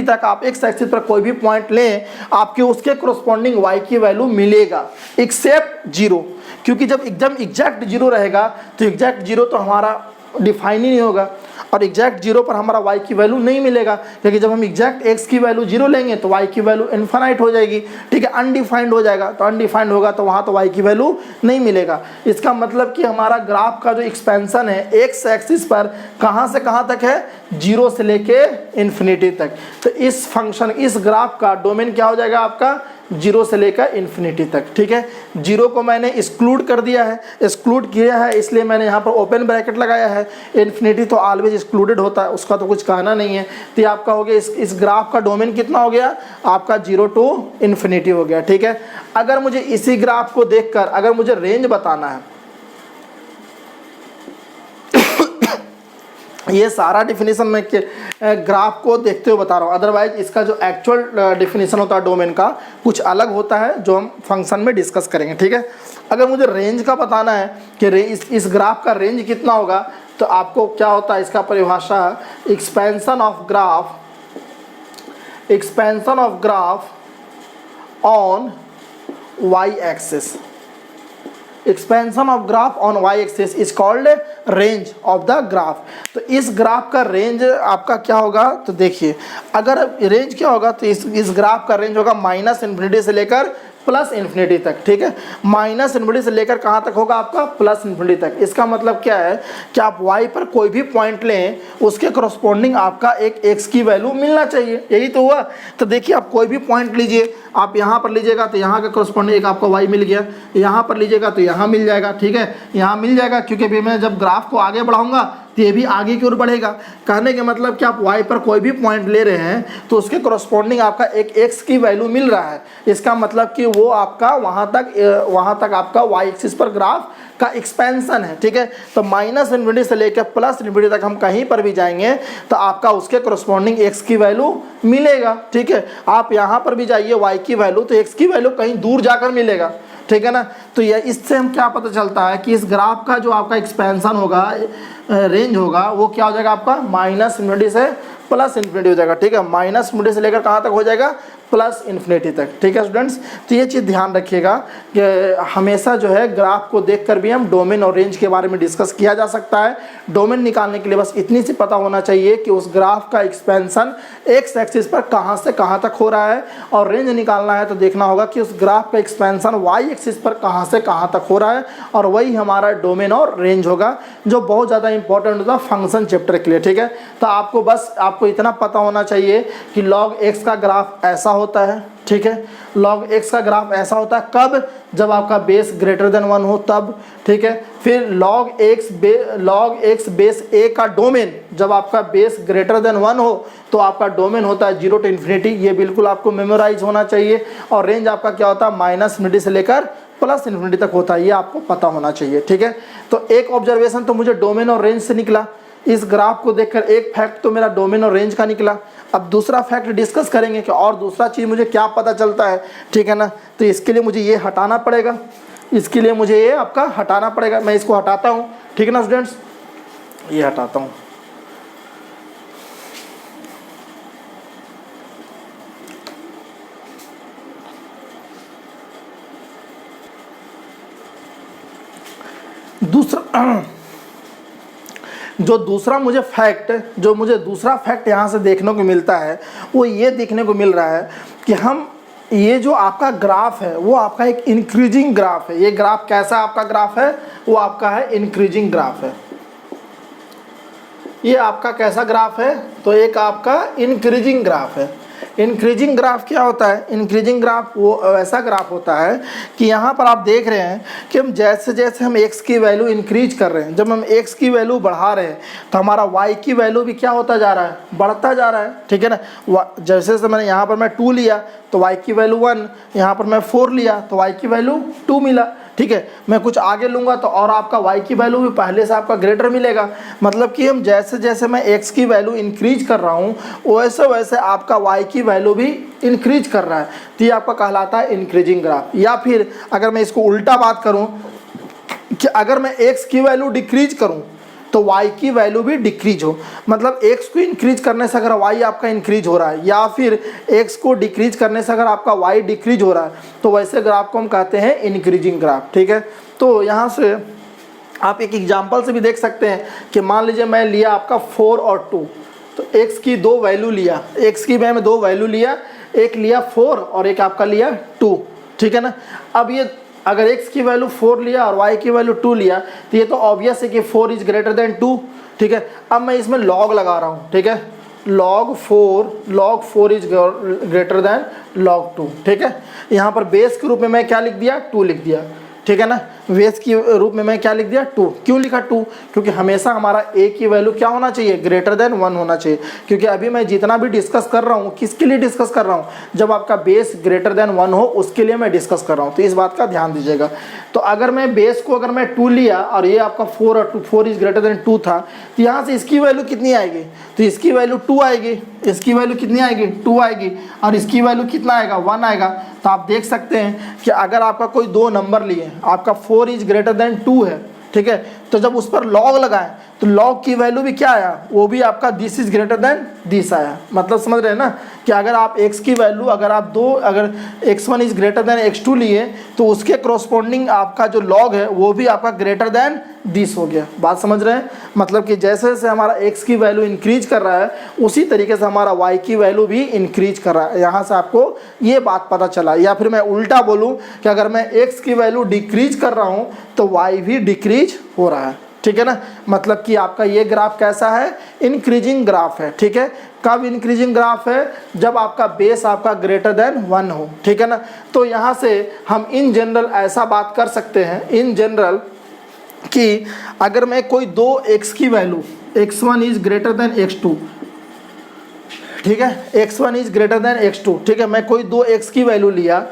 तक आप एक्स एक्सिस पर कोई भी पॉइंट लें, आपके उसके कॉरस्पॉन्डिंग वाई की वैल्यू मिलेगा, एक्सेप्ट 0। क्योंकि जब एकदम एग्जैक्ट 0 रहेगा तो एग्जैक्ट 0 तो हमारा डिफाइन ही नहीं होगा, और एग्जैक्ट 0 पर हमारा y की वैल्यू नहीं मिलेगा, क्योंकि जब हम एग्जैक्ट x की वैल्यू 0 लेंगे तो y की वैल्यू इनफाइनाइट हो जाएगी। ठीक है, अनडिफाइंड हो जाएगा, तो अनडिफाइंड होगा तो वहाँ तो y की वैल्यू नहीं मिलेगा। इसका मतलब कि हमारा ग्राफ का जो एक्सपेंशन है x एक्सिस पर कहाँ से कहाँ तक है, 0 से लेके इन्फिनिटी तक। तो इस फंक्शन, इस ग्राफ का डोमेन क्या हो जाएगा आपका, 0 से लेकर इन्फिनिटी तक। ठीक है, 0 को मैंने एक्सक्लूड कर दिया है, एक्सक्लूड किया है इसलिए मैंने यहाँ पर ओपन ब्रैकेट लगाया है। इन्फिनिटी तो ऑलवेज एक्सक्लूडेड होता है, उसका तो कुछ कहना नहीं है। तो ये आपका हो गया, इस ग्राफ का डोमेन कितना हो गया आपका, 0 टू इन्फिनिटी हो गया। ठीक है, अगर मुझे इसी ग्राफ को देखकर अगर मुझे रेंज बताना है, ये सारा डिफिनीशन मैं ग्राफ को देखते हुए बता रहा हूँ, अदरवाइज इसका जो एक्चुअल डिफिनीशन होता है डोमेन का कुछ अलग होता है, जो हम फंक्शन में डिस्कस करेंगे। ठीक है, अगर मुझे रेंज का बताना है कि इस ग्राफ का रेंज कितना होगा, तो आपको क्या होता है, इसका परिभाषा expansion of graph on y axis, expansion of graph on y axis is called range of the graph. तो इस ग्राफ का रेंज आपका क्या होगा, तो देखिए अगर रेंज क्या होगा, तो इस ग्राफ का रेंज होगा -इन्फिनिटी से लेकर प्लस इन्फिनिटी तक, ठीक है। माइनस इन्फिनिटी से लेकर कहाँ तक होगा आपका, प्लस इन्फिनिटी तक। इसका मतलब क्या है कि आप y पर कोई भी पॉइंट लें उसके करस्पॉन्डिंग आपका एक x की वैल्यू मिलना चाहिए, यही तो हुआ। तो देखिए आप कोई भी पॉइंट लीजिए, आप यहाँ पर लीजिएगा तो यहाँ का करस्पॉन्डिंग एक आपका y मिल गया, यहाँ पर लीजिएगा तो यहाँ मिल जाएगा, ठीक है, यहाँ मिल जाएगा, क्योंकि अभी मैं जब ग्राफ को आगे बढ़ाऊंगा तो ये भी आगे की ओर बढ़ेगा। कहने के मतलब कि आप y पर कोई भी पॉइंट ले रहे हैं तो उसके करस्पॉन्डिंग आपका एक x की वैल्यू मिल रहा है। इसका मतलब कि वो आपका वहाँ तक आपका y एक्सिस पर ग्राफ का एक्सपेंशन है, ठीक है। तो माइनस इन्फिनिटी से लेकर प्लस इन्फिनिटी तक हम कहीं पर भी जाएंगे तो आपका उसके करस्पॉन्डिंग x की वैल्यू मिलेगा, ठीक है। आप यहाँ पर भी जाइए y की वैल्यू, तो x की वैल्यू कहीं दूर जाकर मिलेगा, ठीक है ना। तो ये इससे हम क्या पता चलता है कि इस ग्राफ का जो आपका एक्सपेंशन होगा, रेंज होगा, वो क्या हो जाएगा आपका माइनस इन्फिनिटी से प्लस इन्फिनिटी हो जाएगा, ठीक है। माइनस इन्फिनिटी से लेकर कहाँ तक हो जाएगा, प्लस इन्फिनिटी तक, ठीक है स्टूडेंट्स। तो ये चीज़ ध्यान रखिएगा कि हमेशा जो है ग्राफ को देखकर भी हम डोमेन और रेंज के बारे में डिस्कस किया जा सकता है। डोमेन निकालने के लिए बस इतनी सी पता होना चाहिए कि उस ग्राफ का एक्सपेंशन एक्स एक्सिस पर कहाँ से कहाँ तक हो रहा है, और रेंज निकालना है तो देखना होगा कि उस ग्राफ का एक्सपेंशन वाई एक्सिस पर कहाँ से कहाँ तक हो रहा है, और वही हमारा डोमेन और रेंज होगा, जो बहुत ज़्यादा इंपॉर्टेंट होता है फंक्शन चैप्टर के लिए, ठीक है। तो आपको इतना पता होना चाहिए कि log x का ग्राफ ऐसा होता है, ठीक है। log x का ग्राफ ऐसा होता है कब, जब आपका बेस ग्रेटर देन 1 हो तब, ठीक है। फिर log x बेस a का डोमेन, जब आपका बेस ग्रेटर देन 1 हो तो आपका डोमेन होता है 0 to इन्फिनिटी, ये बिल्कुल आपको मेमोराइज होना चाहिए। और रेंज आपका क्या होता है, माइनस इन्फिनिटी से लेकर प्लस इन्फिनिटी तक होता है, ये आपको पता होना चाहिए, ठीक है। तो एक ऑब्जर्वेशन तो मुझे डोमेन और रेंज से निकला, इस ग्राफ को देखकर एक फैक्ट तो मेरा डोमेन और रेंज का निकला। अब दूसरा फैक्ट डिस्कस करेंगे कि और दूसरा चीज़ मुझे क्या पता चलता है, ठीक है ना। तो इसके लिए मुझे ये हटाना पड़ेगा, इसके लिए मुझे ये आपका हटाना पड़ेगा। मैं इसको हटाता हूँ, ठीक है ना स्टूडेंट्स, ये हटाता हूँ। दूसरा मुझे दूसरा फैक्ट यहाँ से देखने को मिलता है, वो ये देखने को मिल रहा है कि ये जो आपका ग्राफ है वो आपका एक इंक्रीजिंग ग्राफ है। ये ग्राफ कैसा आपका ग्राफ है, वो आपका है इंक्रीजिंग ग्राफ है। ये आपका कैसा ग्राफ है, तो एक आपका इंक्रीजिंग ग्राफ है। इंक्रीजिंग ग्राफ क्या होता है, इंक्रीजिंग ग्राफ वो ऐसा ग्राफ होता है कि यहाँ पर आप देख रहे हैं कि हम जैसे जैसे हम x की वैल्यू इंक्रीज कर रहे हैं, जब हम x की वैल्यू बढ़ा रहे हैं तो हमारा y की वैल्यू भी क्या होता जा रहा है, बढ़ता जा रहा है, ठीक है ना। जैसे जैसे मैंने यहाँ पर मैं 2 लिया तो y की वैल्यू 1, यहाँ पर मैं 4 लिया तो y की वैल्यू 2 मिला, ठीक है। मैं कुछ आगे लूँगा तो और आपका y की वैल्यू भी पहले से आपका ग्रेटर मिलेगा। मतलब कि हम जैसे जैसे मैं x की वैल्यू इंक्रीज कर रहा हूँ वैसे वैसे आपका y की वैल्यू भी इंक्रीज कर रहा है, तो ये आपका कहलाता है इंक्रीजिंग ग्राफ। या फिर अगर मैं इसको उल्टा बात करूँ कि अगर मैं x की वैल्यू डिक्रीज करूँ तो y की वैल्यू भी डिक्रीज हो, मतलब x को इंक्रीज करने से अगर y आपका इंक्रीज हो रहा है, या फिर x को डिक्रीज करने से अगर आपका y डिक्रीज हो रहा है, तो वैसे ग्राफ को हम कहते हैं इंक्रीजिंग ग्राफ, ठीक है। तो यहाँ से आप एक एग्जांपल से भी देख सकते हैं कि मान लीजिए मैं लिया आपका 4 और 2, तो x की 2 वैल्यू लिया, x की मैं 2 वैल्यू लिया, एक लिया 4 और एक आपका लिया 2, ठीक है ना। अब ये अगर x की वैल्यू 4 लिया और y की वैल्यू 2 लिया तो ये तो ऑब्वियस है कि 4 इज ग्रेटर देन 2, ठीक है। अब मैं इसमें log लगा रहा हूँ, ठीक है, log 4 is greater then log 2, ठीक है। यहाँ पर बेस के रूप में मैं क्या लिख दिया, 2 लिख दिया, ठीक है ना। बेस के रूप में मैं क्या लिख दिया, 2। क्यों लिखा 2, क्योंकि हमेशा हमारा a की वैल्यू क्या होना चाहिए, ग्रेटर देन 1 होना चाहिए। क्योंकि अभी मैं जितना भी डिस्कस कर रहा हूँ किसके लिए डिस्कस कर रहा हूँ, जब आपका बेस ग्रेटर देन 1 हो उसके लिए मैं डिस्कस कर रहा हूँ, तो इस बात का ध्यान दीजिएगा। तो अगर मैं बेस को अगर मैं 2 लिया और ये आपका 4 और 4 इज ग्रेटर देन 2 था, तो यहाँ से इसकी वैल्यू कितनी आएगी, तो इसकी वैल्यू 2 आएगी, इसकी वैल्यू कितनी आएगी, 2 आएगी, और इसकी वैल्यू कितना आएगा, 1 आएगा। तो आप देख सकते हैं कि अगर आपका कोई 2 नंबर लिए, आपका 4 इज ग्रेटर देन 2 है, ठीक है, तो जब उस पर लॉग लगाएं तो लॉग की वैल्यू भी क्या आया, वो भी आपका this is greater then this आया। मतलब समझ रहे हैं ना कि अगर आप x की वैल्यू अगर x1 is greater then x2 लिए तो उसके करस्पॉन्डिंग आपका जो लॉग है वो भी आपका ग्रेटर देन दिस हो गया। बात समझ रहे हैं? मतलब कि जैसे जैसे हमारा x की वैल्यू इंक्रीज कर रहा है उसी तरीके से हमारा y की वैल्यू भी इंक्रीज कर रहा है। यहाँ से आपको ये बात पता चला। या फिर मैं उल्टा बोलूँ कि अगर मैं x की वैल्यू डिक्रीज कर रहा हूँ तो y भी डिक्रीज हो रहा है। ठीक है ना, मतलब कि आपका ये ग्राफ कैसा है, इंक्रीजिंग ग्राफ है। ठीक है, कब इंक्रीजिंग ग्राफ है, जब आपका बेस आपका ग्रेटर देन 1 हो। ठीक है ना, तो यहाँ से हम इन जनरल ऐसा बात कर सकते हैं इन जनरल कि अगर मैं कोई दो x की value x1 is greater then x2, ठीक है, x1 is greater then x2, ठीक है, मैं कोई दो x की वैल्यू लिया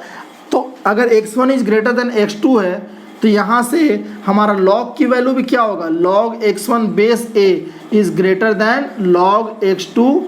तो अगर x1 is greater then x2 है तो यहाँ से हमारा log की वैल्यू भी क्या होगा, log x1 base a is greater then log x2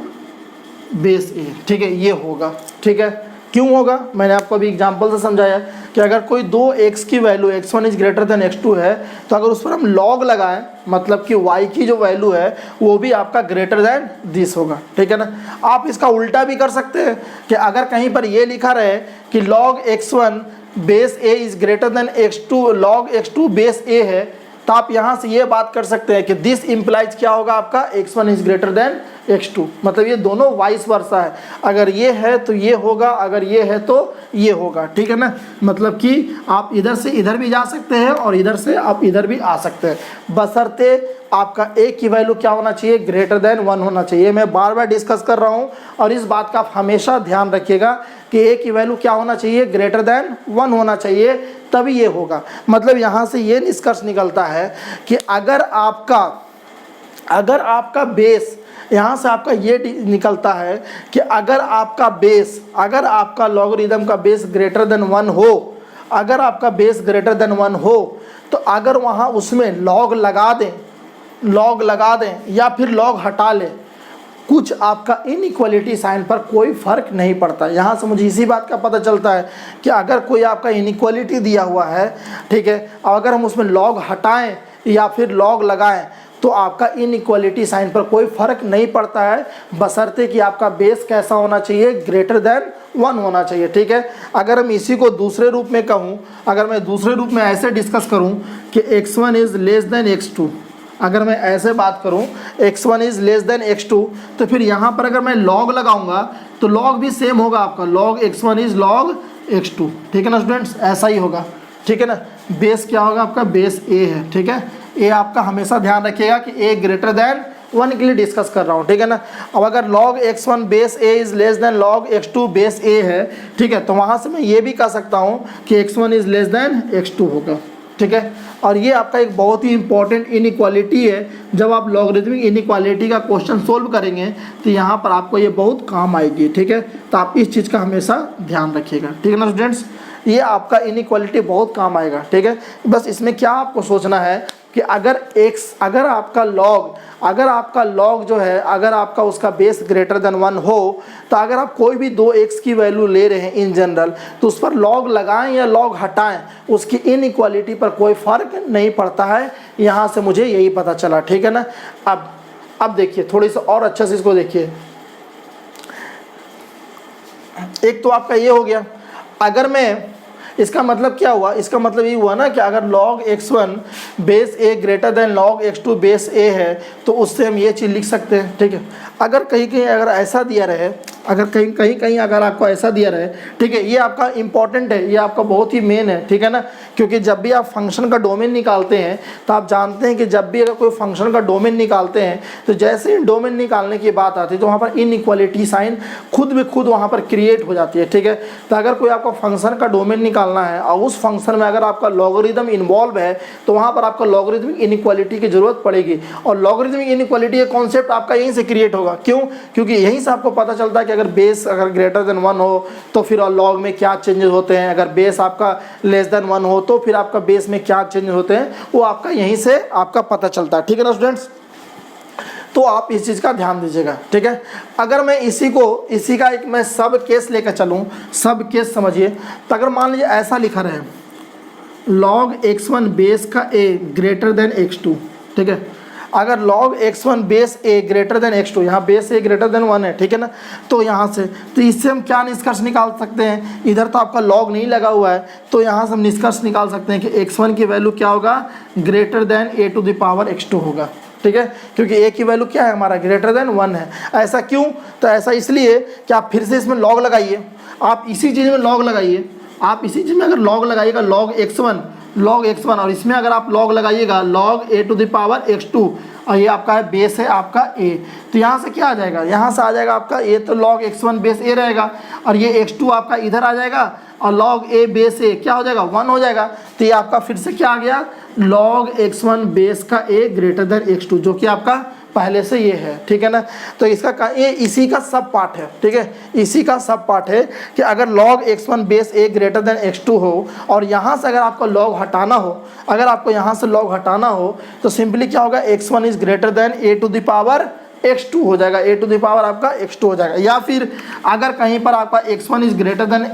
base a। ठीक है, ये होगा। ठीक है, क्यों होगा, मैंने आपको अभी एग्जांपल से समझाया कि अगर कोई दो x की value x1 is greater then x2 है तो अगर उस पर हम log लगाएं मतलब कि y की जो वैल्यू है वो भी आपका ग्रेटर देन दिस होगा। ठीक है ना, आप इसका उल्टा भी कर सकते हैं कि अगर कहीं पर ये लिखा रहे कि log x1 base a is greater then x2 log x2 base a है तो आप यहाँ से ये बात कर सकते हैं कि दिस इम्प्लाइज क्या होगा आपका x1 is greater then x2। मतलब ये दोनों वाइस वर्सा है, अगर ये है तो ये होगा, अगर ये है तो ये होगा। ठीक है ना, मतलब कि आप इधर से इधर भी जा सकते हैं और इधर से आप इधर भी आ सकते हैं, बशर्ते आपका a की वैल्यू क्या होना चाहिए, ग्रेटर देन 1 होना चाहिए। मैं बार बार डिस्कस कर रहा हूँ और इस बात का आप हमेशा ध्यान रखिएगा कि a की वैल्यू क्या होना चाहिए, ग्रेटर देन 1 होना चाहिए, तभी ये होगा। मतलब यहाँ से ये निष्कर्ष निकलता है कि अगर आपका बेस, यहाँ से आपका ये निकलता है कि अगर आपका लॉगरिदम का बेस ग्रेटर देन 1 हो, अगर आपका बेस ग्रेटर देन 1 हो तो अगर वहाँ उसमें लॉग लगा दें या फिर लॉग हटा लें, कुछ आपका इनइक्वालिटी साइन पर कोई फ़र्क नहीं पड़ता। यहाँ से मुझे इसी बात का पता चलता है कि अगर कोई आपका इनइक्वालिटी दिया हुआ है, ठीक है, और अगर हम उसमें लॉग हटाएं या फिर लॉग लगाएं तो आपका इनइक्वालिटी साइन पर कोई फ़र्क नहीं पड़ता है, बशर्ते कि आपका बेस कैसा होना चाहिए, ग्रेटर देन 1 होना चाहिए। ठीक है, अगर हम इसी को दूसरे रूप में कहूँ, अगर मैं दूसरे रूप में ऐसे डिस्कस करूँ कि x1 is less than x2, अगर मैं ऐसे बात करूं x1 is less than x2 तो फिर यहाँ पर अगर मैं log लगाऊंगा तो log भी सेम होगा आपका, log x1 is log x2। ठीक है ना स्टूडेंट्स, ऐसा ही होगा। ठीक है ना, बेस क्या होगा आपका, बेस a है। ठीक है, a आपका हमेशा ध्यान रखिएगा कि a ग्रेटर देन 1 के लिए डिस्कस कर रहा हूँ। ठीक है ना, अब अगर log x1 base a is less then log x2 base a है, ठीक है, तो वहाँ से मैं ये भी कह सकता हूँ कि x1 is less than x2 होगा। ठीक है, और ये आपका एक बहुत ही इंपॉर्टेंट इनइक्वालिटी है। जब आप लॉगरिथमिक इनइक्वालिटी का क्वेश्चन सोल्व करेंगे तो यहाँ पर आपको ये बहुत काम आएगी। ठीक है, तो आप इस चीज़ का हमेशा ध्यान रखिएगा। ठीक है ना स्टूडेंट्स, ये आपका इनइक्वालिटी बहुत काम आएगा। ठीक है, बस इसमें क्या आपको सोचना है कि अगर आपका लॉग जो है, अगर आपका उसका बेस ग्रेटर देन 1 हो तो अगर आप कोई भी दो x की वैल्यू ले रहे हैं इन जनरल तो उस पर लॉग लगाएं या लॉग हटाएं, उसकी इनइक्वालिटी पर कोई फ़र्क नहीं पड़ता है। यहाँ से मुझे यही पता चला। ठीक है ना, अब देखिए थोड़ी सी और अच्छे से इसको देखिए। एक तो आपका ये हो गया, अगर मैं, इसका मतलब क्या हुआ, इसका मतलब ये हुआ ना कि अगर log x1 base a greater then log x2 base a है तो उससे हम ये चीज़ लिख सकते हैं। ठीक है, अगर कहीं अगर ऐसा दिया रहे, अगर कहीं अगर आपको ऐसा दिया रहे, ठीक है, ये आपका इंपॉर्टेंट है, ये आपका बहुत ही मेन है। ठीक है ना, क्योंकि जब भी आप फंक्शन का डोमेन निकालते हैं तो आप जानते हैं कि जब भी अगर कोई फंक्शन का डोमेन निकालते हैं तो जैसे ही डोमेन निकालने की बात आती है तो वहाँ पर इनइक्वालिटी साइन खुद ब खुद वहाँ पर क्रिएट हो जाती है। ठीक है, तो अगर कोई आपका फंक्शन का डोमेन निकालना है और उस फंक्शन में अगर आपका लॉगरिदम इन्वॉल्व है तो वहाँ पर आपका लॉगरिदमिक इनइक्वालिटी की ज़रूरत पड़ेगी। और लॉगरिदमिक इनइक्वालिटी का कॉन्सेप्ट आपका यहीं से क्रिएट होगा। क्यों? क्योंकि यहीं से आपको पता चलता है कि अगर बेस अगर ग्रेटर देन 1 हो तो फिर लॉग में क्या चेंजेस होते हैं, अगर बेस आपका लेस देन 1 हो तो फिर आपका बेस में क्या चेंजेस होते हैं, वो आपका यहीं से आपका पता चलता है। ठीक है ना स्टूडेंट्स, तो आप इस चीज़ का ध्यान दीजिएगा। ठीक है, अगर मैं इसी का एक मैं सब केस लेकर चलूँ, सब केस समझिए, तो अगर मान लीजिए ऐसा लिखा रहे, log x1 बेस का a ग्रेटर देन x2, ठीक है। अगर log x1 base a greater then x2, यहाँ बेस a ग्रेटर देन 1 है, ठीक है ना। तो यहाँ से तो इससे हम क्या निष्कर्ष निकाल सकते हैं, इधर तो आपका log नहीं लगा हुआ है, तो यहाँ से हम निष्कर्ष निकाल सकते हैं कि x1 की वैल्यू क्या होगा, greater than a to the power x2 होगा, ठीक है। क्योंकि a की वैल्यू क्या है हमारा, ग्रेटर देन 1 है। ऐसा क्यों, तो ऐसा इसलिए कि आप फिर से इसमें log लगाइए, आप इसी चीज़ में log लगाइए, आप इसी चीज़ में अगर log लगाइएगा log x1 और इसमें अगर आप log लगाइएगा log a to the power x2, और ये आपका है बेस है आपका a, तो यहाँ से क्या आ जाएगा, यहाँ से आ जाएगा आपका a, तो log x1 बेस a रहेगा, और ये x2 आपका इधर आ जाएगा, और log a बेस a क्या हो जाएगा, 1 हो जाएगा। तो ये आपका फिर से क्या आ गया, log x1 बेस का a ग्रेटर देन x2, जो कि आपका पहले से ये है, ठीक है ना। तो इसका ये इसी का सब पार्ट है, ठीक है, इसी का सब पार्ट है कि अगर log x1 base a greater then x2 हो, और यहाँ से अगर आपको log हटाना हो, अगर आपको यहाँ से log हटाना हो, तो सिंपली क्या होगा, x1 is greater than a to the power x2 हो जाएगा, a टू द पावर आपका x2 हो जाएगा। या फिर अगर कहीं पर आपका x1 is greater than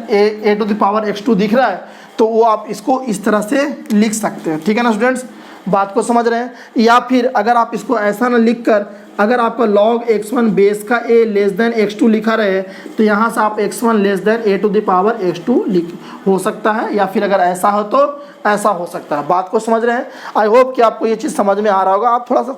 a to the power x2 दिख रहा है, तो वो आप इसको इस तरह से लिख सकते हैं, ठीक है ना स्टूडेंट्स, बात को समझ रहे हैं। या फिर अगर आप इसको ऐसा ना लिख कर, अगर आपका log x1 बेस का a लेस देन x2 लिखा रहे, तो यहाँ से आप x1 less than a to the power x2 लिख हो सकता है, या फिर अगर ऐसा हो तो ऐसा हो सकता है। बात को समझ रहे हैं। आई होप कि आपको ये चीज़ समझ में आ रहा होगा। आप थोड़ा सा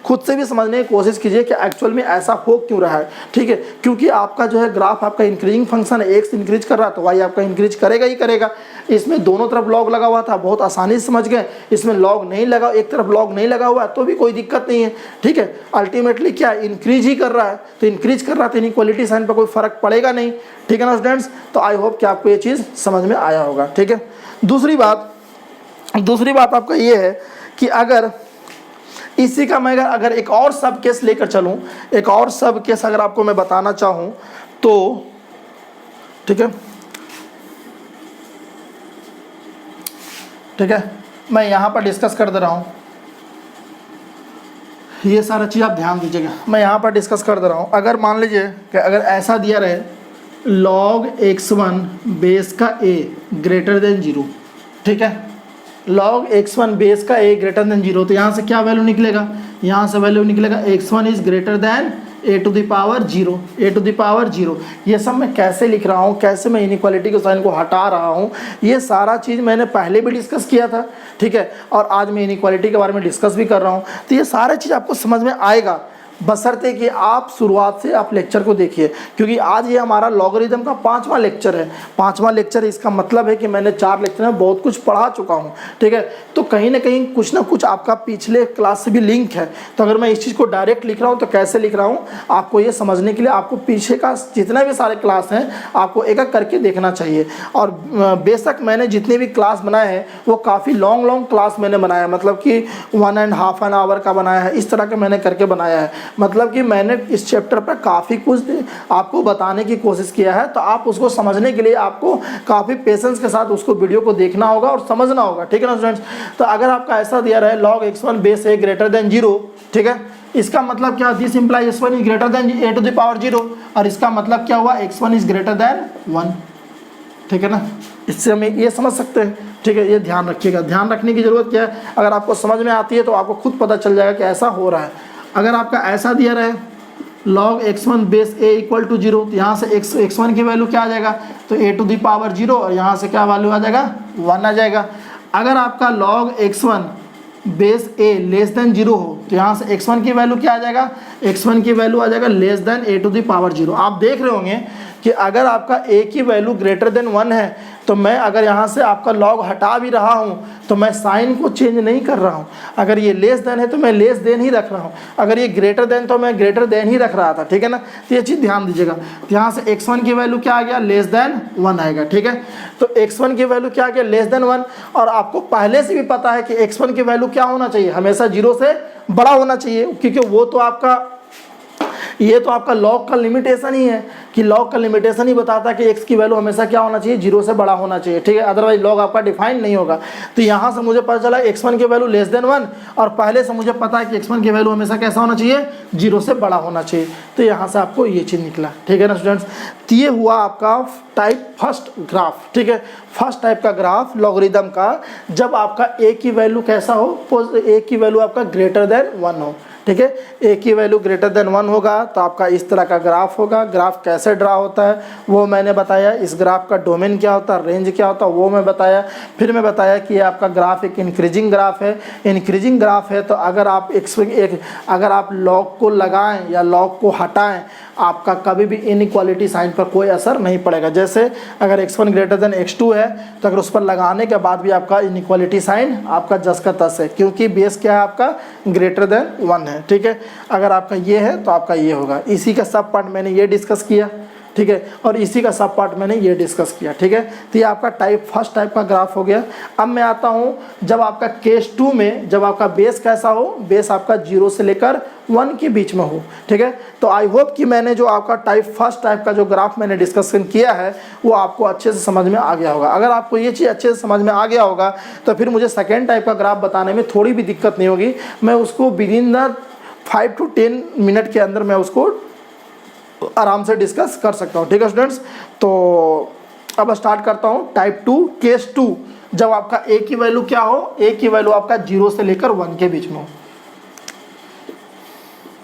खुद से भी समझने की कोशिश कीजिए कि एक्चुअल में ऐसा हो क्यों रहा है, ठीक है। क्योंकि आपका जो है ग्राफ आपका इंक्रीजिंग फंक्शन है, x इंक्रीज कर रहा है तो y आपका इंक्रीज करेगा ही करेगा। इसमें दोनों तरफ log लगा हुआ था, बहुत आसानी से समझ गए। इसमें log नहीं लगा, एक तरफ log नहीं लगा हुआ है तो भी कोई दिक्कत नहीं है, ठीक है। अल्टीमेटली क्या इंक्रीज ही कर रहा है, तो इंक्रीज कर रहा है तो इनइक्वालिटी साइन पर कोई फर्क पड़ेगा नहीं, ठीक है ना स्टूडेंट्स। तो आई होप कि आपको ये चीज़ समझ में आया होगा, ठीक है। दूसरी बात आपका ये है कि अगर इसी का मैं अगर एक और सब केस लेकर चलूँ, एक और सब केस अगर आपको मैं बताना चाहूँ तो, ठीक है, ठीक है, मैं यहाँ पर डिस्कस कर दे रहा हूँ। ये सारा चीज़ आप ध्यान दीजिएगा, मैं यहाँ पर डिस्कस कर दे रहा हूँ। अगर मान लीजिए कि अगर ऐसा दिया रहे log x1 बेस का a ग्रेटर देन 0, ठीक है, log x1 बेस का a ग्रेटर देन 0, तो यहाँ से क्या वैल्यू निकलेगा, यहाँ से वैल्यू निकलेगा x1 is greater than a to the power 0, a to the power 0। ये सब मैं कैसे लिख रहा हूँ, कैसे मैं इनइक्वालिटी के साइन को हटा रहा हूँ, ये सारा चीज़ मैंने पहले भी डिस्कस किया था, ठीक है, और आज मैं इनइक्वालिटी के बारे में डिस्कस भी कर रहा हूँ। तो ये सारा चीज़ आपको समझ में आएगा, बशर्ते कि आप शुरुआत से आप लेक्चर को देखिए, क्योंकि आज ये हमारा लॉगरिथम का 5वां लेक्चर है। 5वां लेक्चर, इसका मतलब है कि मैंने 4 लेक्चर में बहुत कुछ पढ़ा चुका हूँ, ठीक है। तो कहीं ना कहीं कुछ ना कुछ आपका पिछले क्लास से भी लिंक है। तो अगर मैं इस चीज़ को डायरेक्ट लिख रहा हूँ तो कैसे लिख रहा हूँ, आपको ये समझने के लिए आपको पीछे का जितना भी सारे क्लास हैं आपको एक एक करके देखना चाहिए। और बेशक मैंने जितने भी क्लास बनाए हैं वो काफ़ी लॉन्ग क्लास मैंने बनाया, मतलब कि 1.5 आवर का बनाया है, इस तरह के मैंने करके बनाया है। मतलब कि मैंने इस चैप्टर पर काफ़ी कुछ आपको बताने की कोशिश किया है। तो आप उसको समझने के लिए आपको काफ़ी पेशेंस के साथ उसको वीडियो को देखना होगा और समझना होगा, ठीक है ना स्टूडेंट्स। तो अगर आपका ऐसा दिया रहे log x1 base a greater than 0, ठीक है, इसका मतलब क्या, this imply x1 is greater than a to the power 0, और इसका मतलब क्या हुआ, x1 इज ग्रेटर देन 1, ठीक है ना। इससे हम ये समझ सकते हैं, ठीक है। ये ध्यान रखिएगा, ध्यान रखने की ज़रूरत क्या है, अगर आपको समझ में आती है तो आपको खुद पता चल जाएगा कि ऐसा हो रहा है। अगर आपका ऐसा दिया रहे log x1 base a equal to 0, तो यहाँ से x1 की वैल्यू क्या आ जाएगा, तो a टू द पावर 0, और यहाँ से क्या वैल्यू आ जाएगा, 1 आ जाएगा। अगर आपका log x1 base a less then 0 हो, तो यहाँ से x1 की वैल्यू क्या आ जाएगा, x1 की वैल्यू आ जाएगा less than a to the power 0। आप देख रहे होंगे कि अगर आपका a की वैल्यू ग्रेटर देन 1 है, तो मैं अगर यहाँ से आपका log हटा भी रहा हूँ तो मैं साइन को चेंज नहीं कर रहा हूँ। अगर ये लेस देन है तो मैं लेस देन ही रख रहा हूँ, अगर ये ग्रेटर देन तो मैं ग्रेटर देन ही रख रहा था, ठीक है ना। तो ये चीज़ ध्यान दीजिएगा। तो यहाँ से x1 की वैल्यू क्या आ गया, लेस देन 1 आएगा, ठीक है। तो x1 की वैल्यू क्या आ गया, लेस देन 1, और आपको पहले से भी पता है कि x1 की वैल्यू क्या होना चाहिए, हमेशा 0 से बड़ा होना चाहिए, क्योंकि वो तो आपका ये तो आपका लॉग का लिमिटेशन ही है कि लॉग का लिमिटेशन ही बताता है कि x की वैल्यू हमेशा क्या होना चाहिए, 0 से बड़ा होना चाहिए, ठीक है। अदरवाइज लॉग आपका डिफाइन नहीं होगा। तो यहाँ से मुझे पता चला x1 की वैल्यू लेस देन 1, और पहले से मुझे पता है कि x1 की वैल्यू हमेशा कैसा होना चाहिए, 0 से बड़ा होना चाहिए। तो यहाँ से आपको ये चीज़ निकला, ठीक है ना स्टूडेंट्स। तो ये हुआ आपका टाइप फर्स्ट ग्राफ, ठीक है, फर्स्ट टाइप का ग्राफ लॉगरिदम का, जब आपका ए की वैल्यू कैसा हो, ए की वैल्यू आपका ग्रेटर देन 1 हो, ठीक है, ए की वैल्यू ग्रेटर देन 1 होगा तो आपका इस तरह का ग्राफ होगा। ग्राफ कैसे ड्रा होता है वो मैंने बताया, इस ग्राफ का डोमेन क्या होता है, रेंज क्या होता है वो मैं बताया। फिर मैं बताया कि आपका ग्राफ एक इंक्रीजिंग ग्राफ है। इंक्रीजिंग ग्राफ है तो अगर आप अगर आप लॉग को लगाएं या लॉग को हटाएं, आपका कभी भी इनइक्वालिटी साइन पर कोई असर नहीं पड़ेगा। जैसे अगर x1 ग्रेटर देन x2 है तो अगर उस पर लगाने के बाद भी आपका इनइक्वालिटी साइन आपका जस का तस है, क्योंकि बेस क्या है आपका ग्रेटर देन 1 है, ठीक है। अगर आपका ये है तो आपका ये होगा। इसी का सब पार्ट मैंने ये डिस्कस किया, ठीक है, और इसी का सब पार्ट मैंने ये डिस्कस किया, ठीक है। तो ये आपका फर्स्ट टाइप का ग्राफ हो गया। अब मैं आता हूँ जब आपका केस 2 में, जब आपका बेस कैसा हो, बेस आपका 0 से लेकर 1 के बीच में हो, ठीक है। तो आई होप कि मैंने जो आपका फर्स्ट टाइप का जो ग्राफ मैंने डिस्कशन किया है वो आपको अच्छे से समझ में आ गया होगा। अगर आपको ये चीज़ अच्छे से समझ में आ गया होगा तो फिर मुझे सेकेंड टाइप का ग्राफ बताने में थोड़ी भी दिक्कत नहीं होगी। मैं उसको विदिन द 5 to 10 मिनट के अंदर मैं उसको आराम से डिस्कस कर सकता हूँ, ठीक है स्टूडेंट्स। तो अब स्टार्ट करता हूँ टाइप 2 केस 2, जब आपका ए की वैल्यू क्या हो, ए की वैल्यू आपका 0 से लेकर 1 के बीच में हो।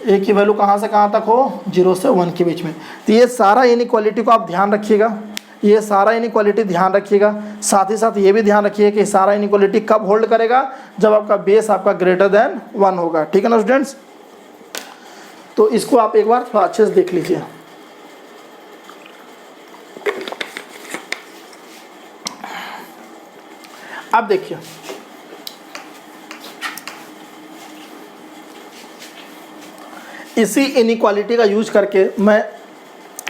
ए की वैल्यू कहाँ से कहाँ तक हो, 0 से 1 के बीच में। तो ये सारा इनइक्वालिटी को आप ध्यान रखिएगा, ये सारा इनइक्वालिटी ध्यान रखिएगा। साथ ही साथ ये भी ध्यान रखिए कि सारा इनइक्वालिटी कब होल्ड करेगा, जब आपका बेस आपका ग्रेटर देन 1 होगा, ठीक है ना स्टूडेंट्स। तो इसको आप एक बार थोड़ा अच्छे से देख लीजिए। अब देखिए इसी इनइक्वालिटी का यूज करके मैं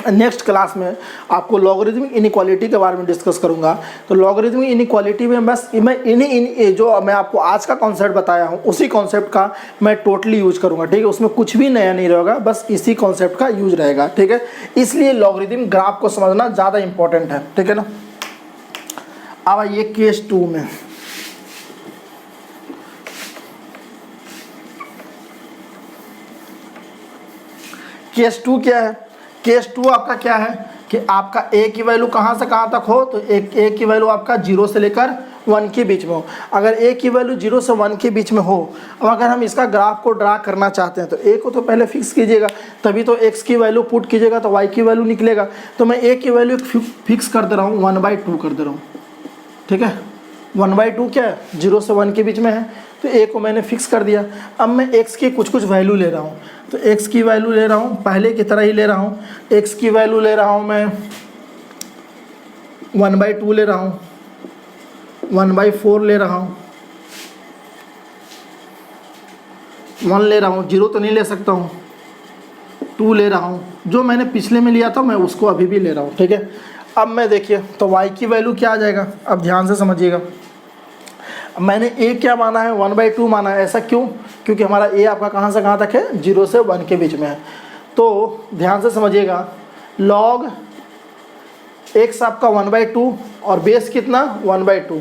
नेक्स्ट क्लास में आपको लॉगरिथमिक इनइक्वालिटी के बारे में डिस्कस करूंगा। तो लॉगरिथमिक इनइक्वालिटी में बस मैं जो मैं आपको आज का कॉन्सेप्ट बताया हूं उसी कॉन्सेप्ट का मैं टोटली यूज करूंगा, ठीक है। उसमें कुछ भी नया नहीं रहेगा, बस इसी कॉन्सेप्ट का यूज रहेगा, ठीक है। इसलिए लॉगरिथमिक ग्राफ को समझना ज़्यादा इंपॉर्टेंट है, ठीक है ना। अब आइए केस 2 में। केस 2 क्या है, केस 2 आपका क्या है कि आपका ए की वैल्यू कहाँ से कहाँ तक हो, तो ए की वैल्यू आपका 0 से लेकर 1 के बीच में हो। अगर ए की वैल्यू 0 से 1 के बीच में हो, अब अगर हम इसका ग्राफ को ड्रा करना चाहते हैं तो ए को तो पहले फिक्स कीजिएगा, तभी तो एक्स की वैल्यू पुट कीजिएगा तो वाई की वैल्यू निकलेगा। तो मैं ए की वैल्यू फिक्स कर दे रहा हूँ, 1/2 कर दे रहा हूँ, ठीक है। 1/2 क्या है, 0 से 1 के बीच में है, तो ए को मैंने फिक्स कर दिया। अब मैं एक्स की कुछ वैल्यू ले रहा हूँ, तो एक्स की वैल्यू ले रहा हूँ पहले की तरह ही ले रहा हूँ। एक्स की वैल्यू ले रहा हूँ मैं 1/2 ले रहा हूँ, 1/4 ले रहा हूँ, 1 ले रहा हूँ, 0 तो नहीं ले सकता हूँ, 2 ले रहा हूँ। जो मैंने पिछले में लिया था मैं उसको अभी भी ले रहा हूँ, ठीक है। अब मैं देखिए तो y की वैल्यू क्या आ जाएगा, अब ध्यान से समझिएगा। मैंने a क्या माना है, 1/2 माना है। ऐसा क्यों, क्योंकि हमारा a आपका कहाँ से कहाँ तक है, 0 से 1 के बीच में है। तो ध्यान से समझिएगा, log x आपका 1/2 और बेस कितना 1/2,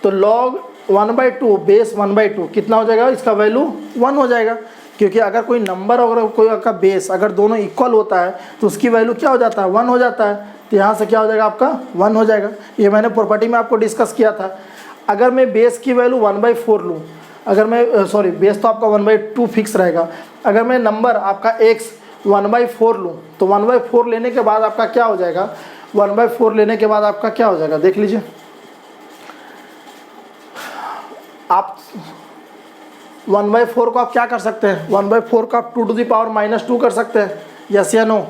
तो log 1/2 बेस 1/2 कितना हो जाएगा, इसका वैल्यू 1 हो जाएगा। क्योंकि अगर कोई नंबर अगर कोई का बेस अगर दोनों इक्वल होता है तो उसकी वैल्यू क्या हो जाता है, 1 हो जाता है। तो यहाँ से क्या हो जाएगा आपका 1 हो जाएगा। ये मैंने प्रॉपर्टी में आपको डिस्कस किया था। अगर मैं बेस की वैल्यू 1/4 लूँ, अगर मैं सॉरी बेस तो आपका 1/2 फिक्स रहेगा। अगर मैं नंबर आपका x 1/4 लूँ तो 1/4 लेने के बाद आपका क्या हो जाएगा, 1/4 लेने के बाद आपका क्या हो जाएगा, देख लीजिए आप 1/4 को आप क्या कर सकते हैं, 1/4 को आप 2 to the power -2 कर सकते हैं, यस या नो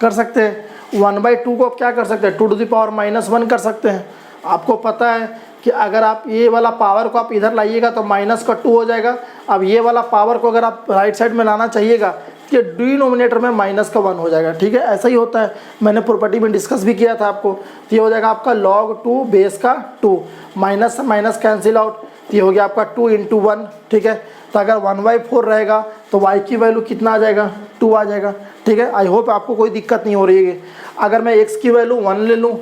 कर सकते हैं। 1/2 को आप क्या कर सकते हैं, 2 to the power -1 कर सकते हैं। आपको पता है कि अगर आप ये वाला पावर को आप इधर लाइएगा तो -2 हो जाएगा। अब ये वाला पावर को अगर आप राइट साइड में लाना चाहिएगा कि डिनोमिनेटर में -1 हो जाएगा, ठीक है। ऐसा ही होता है, मैंने प्रॉपर्टी में डिस्कस भी किया था आपको। तो ये हो जाएगा आपका log 2 बेस का 2, माइनस से माइनस कैंसिल आउट, ये हो गया आपका 2 × 1, ठीक है। तो अगर 1/4 रहेगा तो y की वैल्यू कितना आ जाएगा, 2 आ जाएगा, ठीक है। आई होप आपको कोई दिक्कत नहीं हो रही है। अगर मैं x की वैल्यू 1 ले लूँ,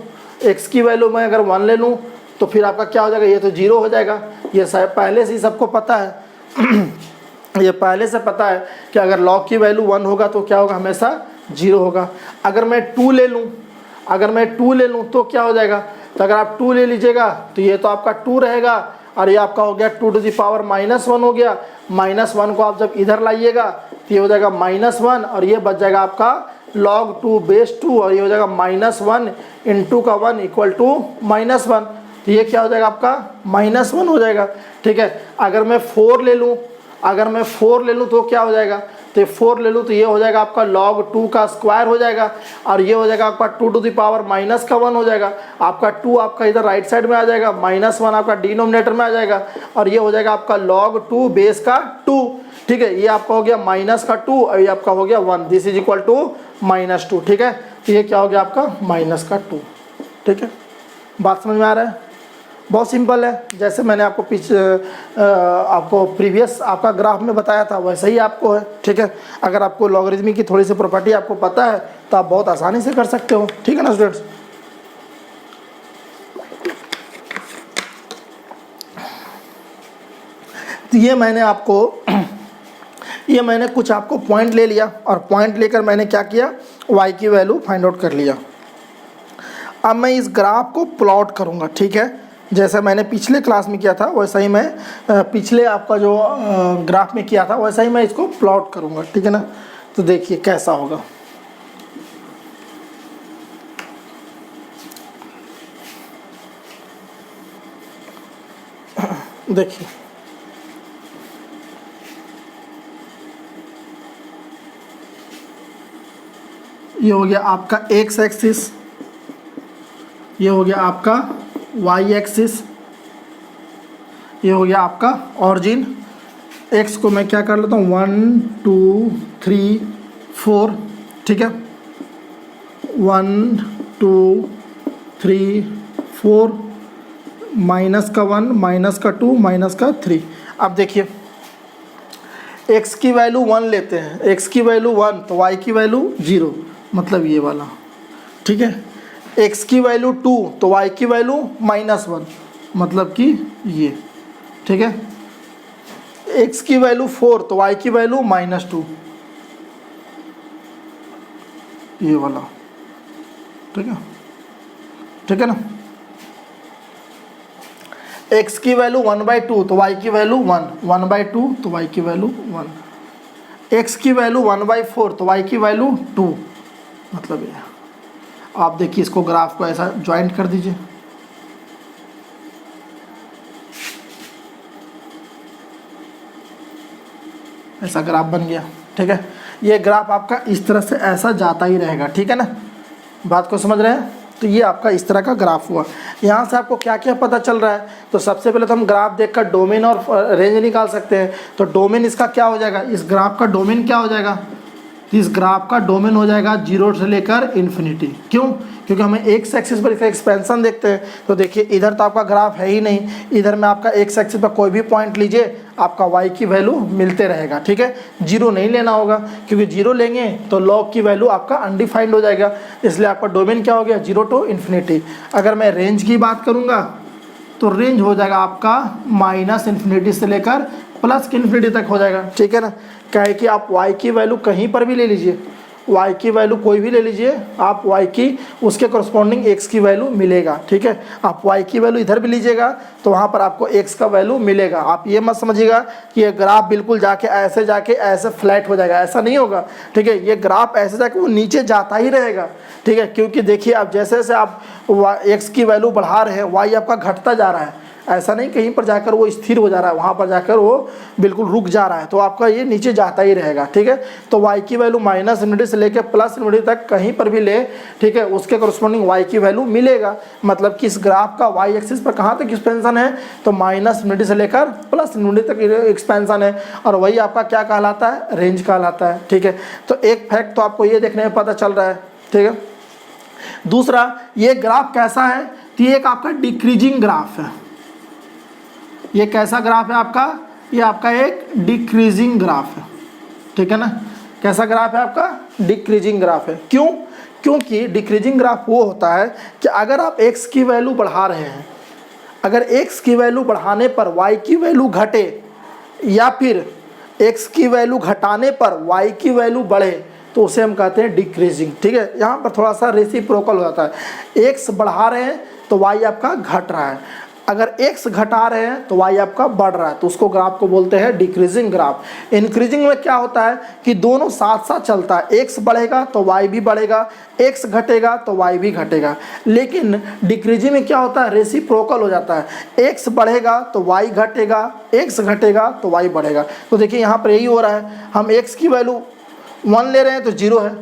x की वैल्यू मैं अगर 1 ले लूँ तो फिर आपका क्या हो जाएगा, ये तो 0 हो जाएगा। ये शायद पहले से ही सबको पता है ये पहले से पता है कि अगर log की वैल्यू 1 होगा तो क्या होगा, हमेशा 0 होगा। अगर मैं 2 ले लूँ, अगर मैं 2 ले लूँ तो क्या हो जाएगा, तो अगर आप 2 ले लीजिएगा तो ये तो आपका 2 रहेगा और ये आपका हो गया 2 टू द पावर -1 हो गया। -1 को आप जब इधर लाइएगा तो ये हो जाएगा -1 और ये बच जाएगा आपका log 2 बेस 2 और ये हो जाएगा -1 इंटू का 1 इक्वल टू -1, तो ये क्या हो जाएगा आपका -1 हो जाएगा। ठीक है, अगर मैं 4 ले लूँ तो क्या हो जाएगा, तो 4 ले लूँ तो ये हो जाएगा आपका log 2 का स्क्वायर हो जाएगा और ये हो जाएगा आपका 2 टू द पावर -1 हो जाएगा। आपका 2 आपका इधर राइट साइड में आ जाएगा, -1 आपका डिनोमिनेटर में आ जाएगा और ये हो जाएगा आपका log 2 बेस का 2। ठीक है, ये आपका हो गया -2 और ये आपका हो गया 1, दिस इज इक्वल टू -2। ठीक है, तो ये क्या हो गया आपका -2। ठीक है, बात समझ में आ रहा है, बहुत सिंपल है। जैसे मैंने आपको आपको प्रीवियस आपका ग्राफ में बताया था वैसे ही आपको है। ठीक है, अगर आपको लॉगरिथमिक की थोड़ी सी प्रॉपर्टी आपको पता है तो आप बहुत आसानी से कर सकते हो। ठीक है ना स्टूडेंट्स, तो ये मैंने कुछ आपको पॉइंट ले लिया और पॉइंट लेकर मैंने क्या किया, y की वैल्यू फाइंड आउट कर लिया। अब मैं इस ग्राफ को प्लॉट करूँगा। ठीक है, जैसा मैंने पिछले क्लास में किया था वैसा ही मैं पिछले आपका जो ग्राफ में किया था वैसा ही मैं इसको प्लॉट करूँगा। ठीक है ना, तो देखिए कैसा होगा। देखिए ये हो गया आपका x एक्सिस, ये हो गया आपका y एक्सिस, ये हो गया आपका ऑरिजिन। x को मैं क्या कर लेता हूँ 1 2 3 4। ठीक है, 1 2 3 4 -1 -2 -3। अब देखिए x की वैल्यू 1 लेते हैं, x की वैल्यू 1 तो y की वैल्यू 0, मतलब ये वाला। ठीक है, x की वैल्यू 2 तो y की वैल्यू -1, मतलब कि ये। ठीक है, x की वैल्यू 4 तो y की वैल्यू -2, ये वाला। ठीक है ना, x की वैल्यू 1/2 तो y की वैल्यू 1, 1/2 तो y की वैल्यू 1, x की वैल्यू 1/4 तो y की वैल्यू 2, मतलब ये। आप देखिए इसको ग्राफ को ऐसा ज्वाइंट कर दीजिए, ऐसा ग्राफ बन गया। ठीक है, ये ग्राफ आपका इस तरह से ऐसा जाता ही रहेगा। ठीक है ना, बात को समझ रहे हैं, तो ये आपका इस तरह का ग्राफ हुआ। यहाँ से आपको क्या क्या पता चल रहा है, तो सबसे पहले तो हम ग्राफ देखकर डोमेन और रेंज निकाल सकते हैं। तो डोमेन इसका क्या हो जाएगा, इस ग्राफ का डोमेन क्या हो जाएगा, इस ग्राफ का डोमेन हो जाएगा 0 से लेकर इन्फिनिटी। क्यों, क्योंकि हमें एक्स एक्सिस पर इसका एक्सपेंशन देखते हैं। तो देखिए इधर तो आपका ग्राफ है ही नहीं, इधर में आपका एक्स एक्सिस पर कोई भी पॉइंट लीजिए आपका वाई की वैल्यू मिलते रहेगा। ठीक है, 0 नहीं लेना होगा, क्योंकि 0 लेंगे तो लॉग की वैल्यू आपका अनडिफाइंड हो जाएगा, इसलिए आपका डोमेन क्या हो गया 0 टू इन्फिनिटी। अगर मैं रेंज की बात करूँगा तो रेंज हो जाएगा आपका -इन्फिनिटी से लेकर +इन्फिनिटी तक हो जाएगा। ठीक है ना, क्या है कि आप y की वैल्यू कहीं पर भी ले लीजिए, y की वैल्यू कोई भी ले लीजिए आप, y की उसके करस्पॉन्डिंग x की वैल्यू मिलेगा। ठीक है, आप y की वैल्यू इधर भी लीजिएगा तो वहाँ पर आपको x का वैल्यू मिलेगा। आप ये मत समझिएगा कि ये ग्राफ बिल्कुल जाके ऐसे फ्लैट हो जाएगा, ऐसा नहीं होगा। ठीक है, ये ग्राफ ऐसे जाके वो नीचे जाता ही रहेगा। ठीक है, क्योंकि देखिए आप जैसे जैसे आप x की वैल्यू बढ़ा रहे हैं y आपका घटता जा रहा है, ऐसा नहीं कहीं पर जाकर वो स्थिर हो जा रहा है, वहाँ पर जाकर वो बिल्कुल रुक जा रहा है, तो आपका ये नीचे जाता ही रहेगा। ठीक है, तो y की वैल्यू -इन्फिनिटी से लेकर +इन्फिनिटी तक कहीं पर भी ले, ठीक है, उसके करस्पॉन्डिंग y की वैल्यू मिलेगा। मतलब कि इस ग्राफ का y एक्सिस पर कहाँ तक एक्सपेंशन है, तो -इन्फिनिटी से लेकर +इन्फिनिटी तक एक्सपेंशन है, और वही आपका क्या कहलाता है, रेंज कहलाता है। ठीक है, तो एक फैक्ट तो आपको ये देखने में पता चल रहा है। ठीक है, दूसरा ये ग्राफ कैसा है, तो ये एक आपका डिक्रीजिंग ग्राफ है। ये कैसा ग्राफ है आपका, ये आपका एक डिक्रीजिंग ग्राफ है। ठीक है ना, कैसा ग्राफ है आपका, डिक्रीजिंग ग्राफ है। क्यों, क्योंकि डिक्रीजिंग ग्राफ वो होता है कि अगर आप x की वैल्यू बढ़ा रहे हैं, अगर x की वैल्यू बढ़ाने पर y की वैल्यू घटे, या फिर x की वैल्यू घटाने पर y की वैल्यू बढ़े, तो उसे हम कहते हैं डिक्रीजिंग। ठीक है, यहाँ पर थोड़ा सा रेसिप्रोकल हो जाता है। एक्स बढ़ा रहे हैं तो वाई आपका घट रहा है, अगर एक्स घटा रहे हैं तो वाई आपका बढ़ रहा है, तो उसको ग्राफ को बोलते हैं डिक्रीजिंग ग्राफ। इंक्रीजिंग में क्या होता है कि दोनों साथ साथ चलता है, एक्स बढ़ेगा तो वाई भी बढ़ेगा, एक्स घटेगा तो वाई भी घटेगा। लेकिन डिक्रीजिंग में क्या होता है, रेसिप्रोकल हो जाता है, एक्स बढ़ेगा तो वाई घटेगा, एक्स घटेगा तो वाई बढ़ेगा। तो देखिए यहाँ पर यही हो रहा है, हम एक्स की वैल्यू 1 ले रहे हैं तो 0 है,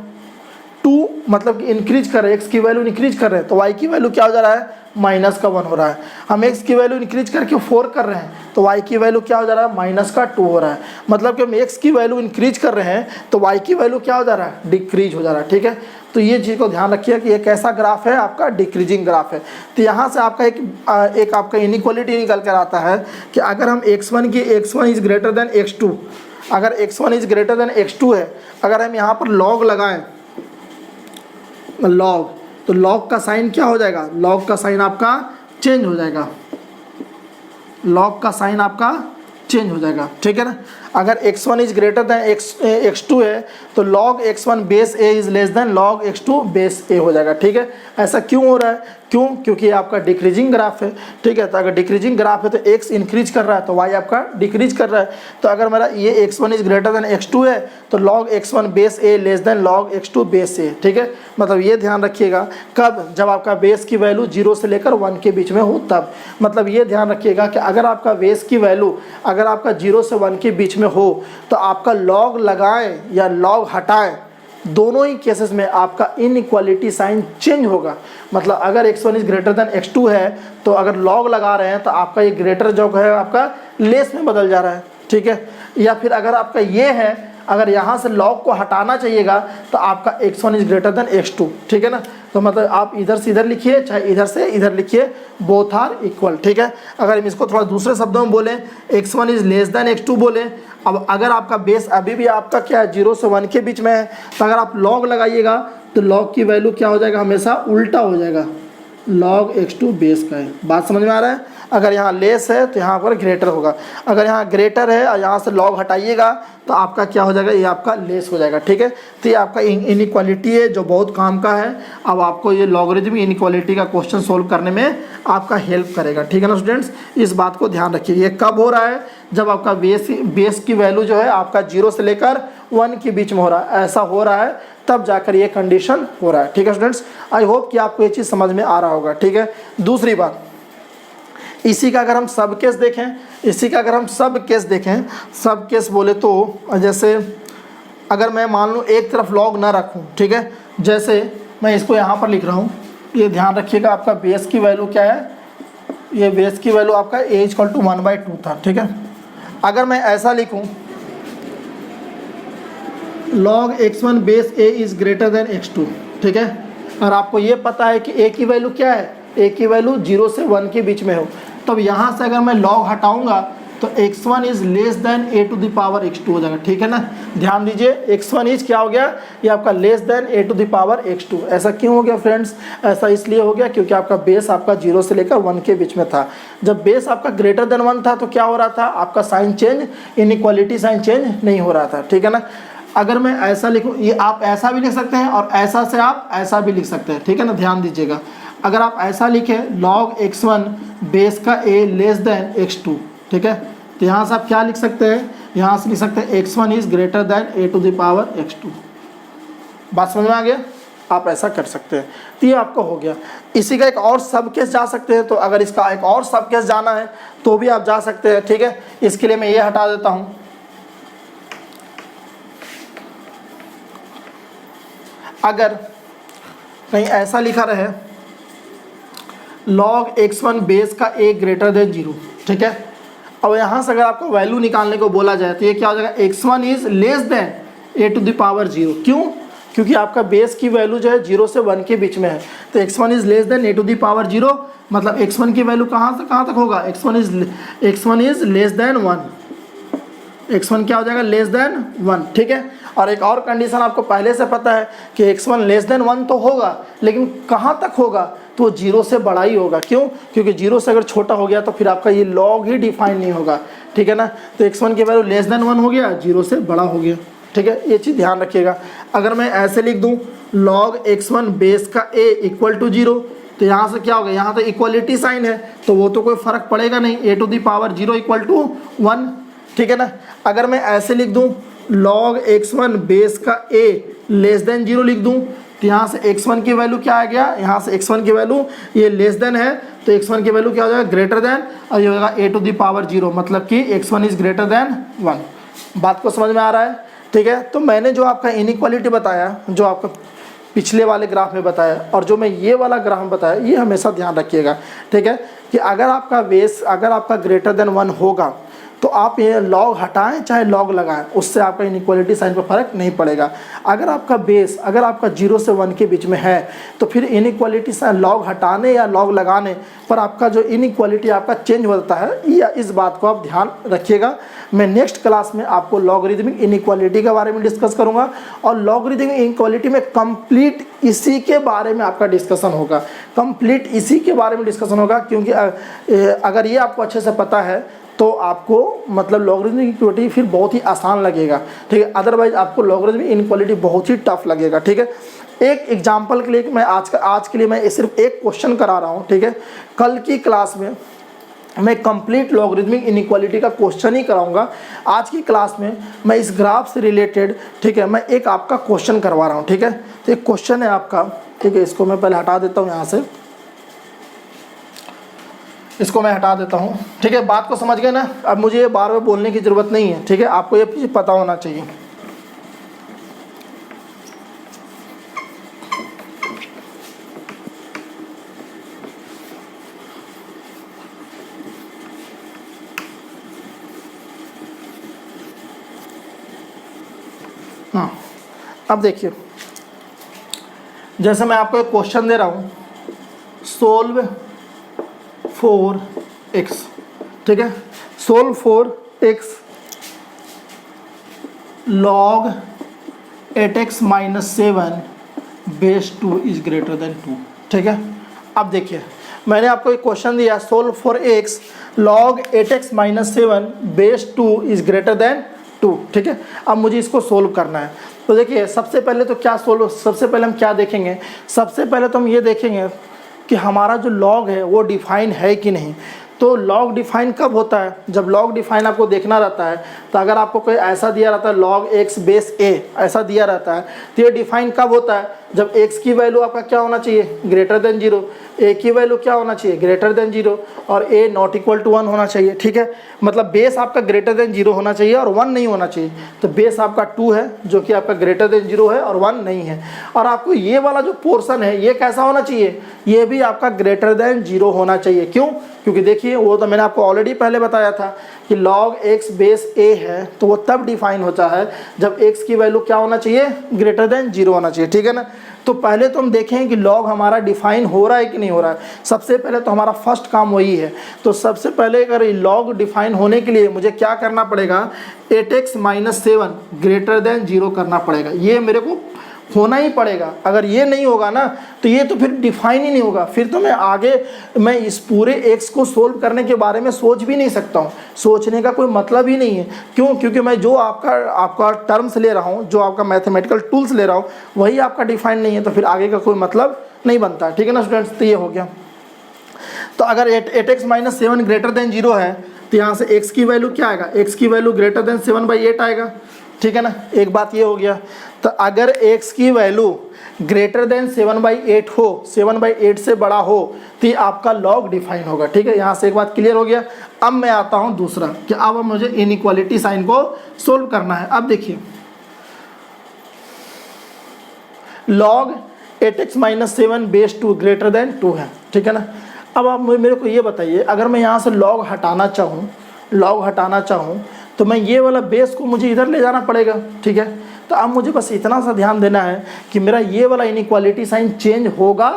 2 मतलब कि इंक्रीज कर रहे हैं, एक्स की वैल्यू इंक्रीज कर रहे हैं तो वाई की वैल्यू क्या हो जा रहा है, माइनस का 1 हो रहा है। हम एक्स की वैल्यू इंक्रीज करके 4 कर रहे हैं तो वाई की वैल्यू क्या हो जा रहा है, माइनस का 2 हो रहा है। मतलब कि हम एक्स की वैल्यू इंक्रीज कर रहे हैं तो वाई की वैल्यू क्या हो जा रहा है, डिक्रीज हो जा रहा है। ठीक है, तो ये चीज़ को ध्यान रखिए कि ये कैसा ग्राफ है, आपका डिक्रीजिंग ग्राफ है। तो यहाँ से आपका एक आपका इनइक्वालिटी निकल कर आता है कि अगर हम x1 की x1 is greater then x2, अगर x1 is greater then x2 है, अगर हम यहाँ पर लॉग लगाएं, लॉग, तो लॉग का साइन क्या हो जाएगा, लॉग का साइन आपका चेंज हो जाएगा, लॉग का साइन आपका चेंज हो जाएगा। ठीक है ना, अगर x1 is greater then x2 है तो log x1 base a is less than log x2 base a हो जाएगा। ठीक है, ऐसा क्यों हो रहा है, क्यों, क्योंकि आपका डिक्रीजिंग ग्राफ है। ठीक है, तो अगर डिक्रीजिंग ग्राफ है तो x इंक्रीज कर रहा है तो y आपका डिक्रीज कर रहा है। तो अगर मेरा ये x1 is greater then x2 है तो log x1 base a less then log x2 base a। ठीक है, मतलब ये ध्यान रखिएगा, कब, जब आपका बेस की वैल्यू 0 से लेकर 1 के बीच में हो तब। मतलब ये ध्यान रखिएगा कि अगर आपका बेस की वैल्यू अगर आपका 0 से 1 के बीच में हो तो आपका लॉग लगाएं या लॉग हटाएं, दोनों ही केसेस में आपका इनइक्वालिटी साइन चेंज होगा। मतलब अगर x1 is greater then x2 है तो अगर लॉग लगा रहे हैं तो आपका ये ग्रेटर जो है आपका लेस में बदल जा रहा है। ठीक है, या फिर अगर आपका ये है, अगर यहाँ से लॉग को हटाना चाहिएगा तो आपका x1 is greater then x2। ठीक है ना, तो मतलब आप इधर से इधर लिखिए चाहे इधर से इधर लिखिए, बोथ आर इक्वल। ठीक है, अगर हम इसको थोड़ा दूसरे शब्दों में बोलें, x1 is less than x2 बोलें। अब अगर आपका बेस अभी भी आपका क्या है, 0 से 1 के बीच में है, तो अगर आप लॉग लगाइएगा तो लॉग की वैल्यू क्या हो जाएगा, हमेशा उल्टा हो जाएगा, log x2 बेस का है। बात समझ में आ रहा है, अगर यहाँ लेस है तो यहाँ पर ग्रेटर होगा, अगर यहाँ ग्रेटर है और यहाँ से लॉग हटाइएगा तो आपका क्या हो जाएगा, ये आपका लेस हो जाएगा। ठीक है, तो ये आपका इनइक्वालिटी है जो बहुत काम का है। अब आपको ये लॉगरिथमिक इनइक्वालिटी का क्वेश्चन सोल्व करने में आपका हेल्प करेगा। ठीक है ना स्टूडेंट्स, इस बात को ध्यान रखिए। ये कब हो रहा है, जब आपका बेस की वैल्यू जो है आपका 0 से लेकर 1 के बीच में हो रहा है, ऐसा हो रहा है तब जाकर ये कंडीशन हो रहा है। ठीक है स्टूडेंट्स, आई होप कि आपको ये चीज़ समझ में आ रहा होगा। ठीक है, दूसरी बात, इसी का अगर हम सब केस देखें, इसी का अगर हम सब केस देखें, सब केस बोले तो जैसे अगर मैं मान लूँ एक तरफ लॉग ना रखूँ, ठीक है, जैसे मैं इसको यहाँ पर लिख रहा हूँ, ये ध्यान रखिएगा आपका बेस की वैल्यू क्या है, ये बेस की वैल्यू आपका a इक्वल टू 1/2 था। ठीक है, अगर मैं ऐसा लिखूँ log x1 base a is greater then x2, ठीक है, और आपको ये पता है कि a की वैल्यू क्या है, a की वैल्यू 0 से 1 के बीच में हो, तब यहाँ से अगर मैं log हटाऊंगा तो x1 is less than a to the power x2 हो जाएगा। ठीक है ना, ध्यान दीजिए, x1 इज क्या हो गया, ये आपका less than a to the power x2। ऐसा क्यों हो गया फ्रेंड्स, ऐसा इसलिए हो गया क्योंकि आपका बेस आपका 0 से लेकर 1 के बीच में था। जब बेस आपका ग्रेटर देन 1 था तो क्या हो रहा था, आपका sign change, inequality sign change नहीं हो रहा था। ठीक है ना, अगर मैं ऐसा लिखूँ, ये आप ऐसा भी लिख सकते हैं और ऐसा से आप ऐसा भी लिख सकते हैं। ठीक है ना, ध्यान दीजिएगा, अगर आप ऐसा लिखें log x1 बेस का a लेस देन x2, ठीक है, तो यहाँ से आप क्या लिख सकते हैं, यहाँ से लिख सकते हैं x1 is greater than a to the power x2। बात समझ में आ गया, आप ऐसा कर सकते हैं, तो ये आपका हो गया। इसी का एक और सब केस जा सकते हैं, तो अगर इसका एक और सब केस जाना है तो भी आप जा सकते हैं। ठीक है, इसके लिए मैं ये हटा देता हूँ, अगर कहीं ऐसा लिखा रहे log x1 बेस का a ग्रेटर देन 0, ठीक है, अब यहाँ से अगर आपको वैल्यू निकालने को बोला जाए तो ये क्या हो जाएगा, x1 is less than a to the power 0। क्यों, क्योंकि आपका बेस की वैल्यू जो है 0 से 1 के बीच में है, तो x1 is less than a to the power 0, मतलब x1 की वैल्यू कहाँ से कहाँ तक होगा, x1 is less then 1, x1 क्या हो जाएगा, लेस देन 1। ठीक है, और एक और कंडीशन आपको पहले से पता है कि x1 लेस देन 1 तो होगा, लेकिन कहाँ तक होगा, तो 0 से बड़ा ही होगा। क्यों, क्योंकि 0 से अगर छोटा हो गया तो फिर आपका ये लॉग ही डिफाइन नहीं होगा। ठीक है ना, तो x1 की वैल्यू लेस देन 1 हो गया, 0 से बड़ा हो गया। ठीक है, ये चीज़ ध्यान रखिएगा। अगर मैं ऐसे लिख दूँ log x1 बेस का a इक्वल टू 0, तो यहाँ से क्या होगा, यहाँ तो इक्वलिटी साइन है तो वो तो कोई फ़र्क पड़ेगा नहीं, a to the power 0 equal to 1, ठीक है ना। अगर मैं ऐसे लिख दूँ log x1 बेस का a लेस देन 0 लिख दूँ, तो यहाँ से x1 की वैल्यू क्या आ गया, यहाँ से x1 की वैल्यू ये लेस देन है तो x1 की वैल्यू क्या हो जाएगा, ग्रेटर देन, और ये होगा a टू दी पावर 0, मतलब कि x1 इज़ ग्रेटर देन 1। बात को समझ में आ रहा है, ठीक है। तो मैंने जो आपका इनइक्वालिटी बताया, जो आपका पिछले वाले ग्राफ में बताया और जो मैं ये वाला ग्राफ बताया, ये हमेशा ध्यान रखिएगा, ठीक है, कि अगर आपका बेस अगर आपका ग्रेटर देन 1 होगा तो आप ये लॉग हटाएं चाहे लॉग लगाएं, उससे आपका इनइक्वालिटी साइन पर फर्क नहीं पड़ेगा। अगर आपका बेस अगर आपका 0 से 1 के बीच में है तो फिर इनइक्वालिटी साइन लॉग हटाने या लॉग लगाने पर आपका जो इनइक्वालिटी आपका चेंज होता है, या इस बात को आप ध्यान रखिएगा। मैं नेक्स्ट क्लास में आपको लॉगरिदमिक इनइक्वालिटी के बारे में डिस्कस करूंगा और लॉगरिदमिक इनइक्वालिटी में कंप्लीट इसी के बारे में आपका डिस्कशन होगा, कंप्लीट इसी के बारे में डिस्कशन होगा, क्योंकि अगर ये आपको अच्छे से पता है तो आपको मतलब लॉगरिदमिक इनइक्वालिटी फिर बहुत ही आसान लगेगा, ठीक है। अदरवाइज आपको लॉगरिदमिक इनइक्वालिटी बहुत ही टफ लगेगा, ठीक है। एक एग्जांपल के लिए मैं आज के लिए मैं सिर्फ एक क्वेश्चन करा रहा हूँ, ठीक है। कल की क्लास में मैं कंप्लीट लॉगरिदमिक इनइक्वालिटी का क्वेश्चन ही कराऊंगा। आज की क्लास में मैं इस ग्राफ से रिलेटेड, ठीक है, मैं एक आपका क्वेश्चन करवा रहा हूँ, ठीक है। तो एक क्वेश्चन है आपका, ठीक है, इसको मैं पहले हटा देता हूँ, यहाँ से इसको मैं हटा देता हूँ, ठीक है। बात को समझ गए ना, अब मुझे ये बार बार बोलने की ज़रूरत नहीं है, ठीक है, आपको ये पता होना चाहिए। हाँ, अब देखिए, जैसे मैं आपको एक क्वेश्चन दे रहा हूँ, सोल्व फॉर x, ठीक है, solve for x log 8x minus 7 base 2 is greater than 2, ठीक है। अब देखिए, मैंने आपको एक क्वेश्चन दिया, solve for x log 8x minus 7 base 2 is greater than 2, ठीक है। अब मुझे इसको सोल्व करना है, तो देखिए सबसे पहले तो क्या सबसे पहले हम क्या देखेंगे, सबसे पहले तो हम ये देखेंगे कि हमारा जो लॉग है वो डिफाइन है कि नहीं। तो लॉग डिफाइन कब होता है, जब लॉग डिफाइन आपको देखना रहता है, तो अगर आपको कोई ऐसा दिया रहता है log x बेस a ऐसा दिया रहता है, तो ये डिफाइन कब होता है, जब x की वैल्यू आपका क्या होना चाहिए, ग्रेटर देन 0, a की वैल्यू क्या होना चाहिए, ग्रेटर देन 0, और a नॉट इक्वल टू 1 होना चाहिए, ठीक है। मतलब बेस आपका ग्रेटर देन 0 होना चाहिए और 1 नहीं होना चाहिए। तो बेस आपका 2 है जो कि आपका ग्रेटर देन 0 है और 1 नहीं है। और आपको ये वाला जो पोर्शन है ये कैसा होना चाहिए, ये भी आपका ग्रेटर देन 0 होना चाहिए। क्यों, क्योंकि देखिए वो तो मैंने आपको ऑलरेडी पहले बताया था कि log x बेस a है तो वो तब डिफाइन होता है जब x की वैल्यू क्या होना चाहिए, ग्रेटर देन 0 होना चाहिए, ठीक है ना। तो पहले तो हम देखें कि log हमारा डिफाइन हो रहा है कि नहीं हो रहा है। सबसे पहले तो हमारा फर्स्ट काम वही है। तो सबसे पहले अगर log डिफाइन होने के लिए मुझे क्या करना पड़ेगा, 8x माइनस 7 ग्रेटर देन 0 करना पड़ेगा, ये मेरे को होना ही पड़ेगा। अगर ये नहीं होगा ना तो ये तो फिर डिफाइन ही नहीं होगा, फिर तो मैं इस पूरे x को सोल्व करने के बारे में सोच भी नहीं सकता हूँ, सोचने का कोई मतलब ही नहीं है। क्यों, क्योंकि मैं जो आपका टर्म्स ले रहा हूँ, जो आपका मैथमेटिकल टूल्स ले रहा हूँ, वही आपका डिफाइन नहीं है, तो फिर आगे का कोई मतलब नहीं बनता, ठीक है ना स्टूडेंट्स। तो ये हो गया। तो अगर 8x माइनस 7 ग्रेटर देन 0 है तो यहाँ से x की वैल्यू क्या आएगा, x की वैल्यू ग्रेटर देन 7/8 आएगा, ठीक है ना। एक बात ये हो गया। तो अगर x की वैल्यू ग्रेटर देन 7/8 हो, 7/8 से बड़ा हो, तो ये आपका लॉग डिफाइन होगा, ठीक है। यहाँ से एक बात क्लियर हो गया। अब मैं आता हूँ दूसरा कि अब मुझे इनइक्वालिटी साइन को सोल्व करना है। अब देखिए log 8x minus 7 base 2 greater than 2 है, ठीक है ना। अब आप मेरे को ये बताइए, अगर मैं यहाँ से log हटाना चाहूँ तो मैं ये वाला बेस को मुझे इधर ले जाना पड़ेगा, ठीक है। तो अब मुझे बस इतना सा ध्यान देना है कि मेरा ये वाला इनइक्वालिटी साइन चेंज होगा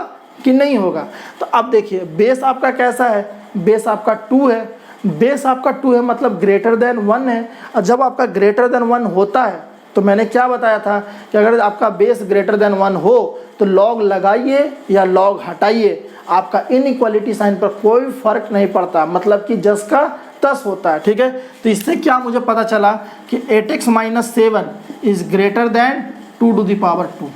कि नहीं होगा। तो अब देखिए बेस आपका कैसा है, बेस आपका 2 है, बेस आपका 2 है मतलब ग्रेटर देन 1 है। और जब आपका ग्रेटर देन 1 होता है तो मैंने क्या बताया था कि अगर आपका बेस ग्रेटर देन 1 हो तो लॉग लगाइए या लॉग हटाइए, आपका इनइक्वालिटी साइन पर कोई फर्क नहीं पड़ता, मतलब कि जस का 10 होता है, ठीक है। तो इससे क्या मुझे पता चला कि 8x minus 7 is greater than 2 to the power 2,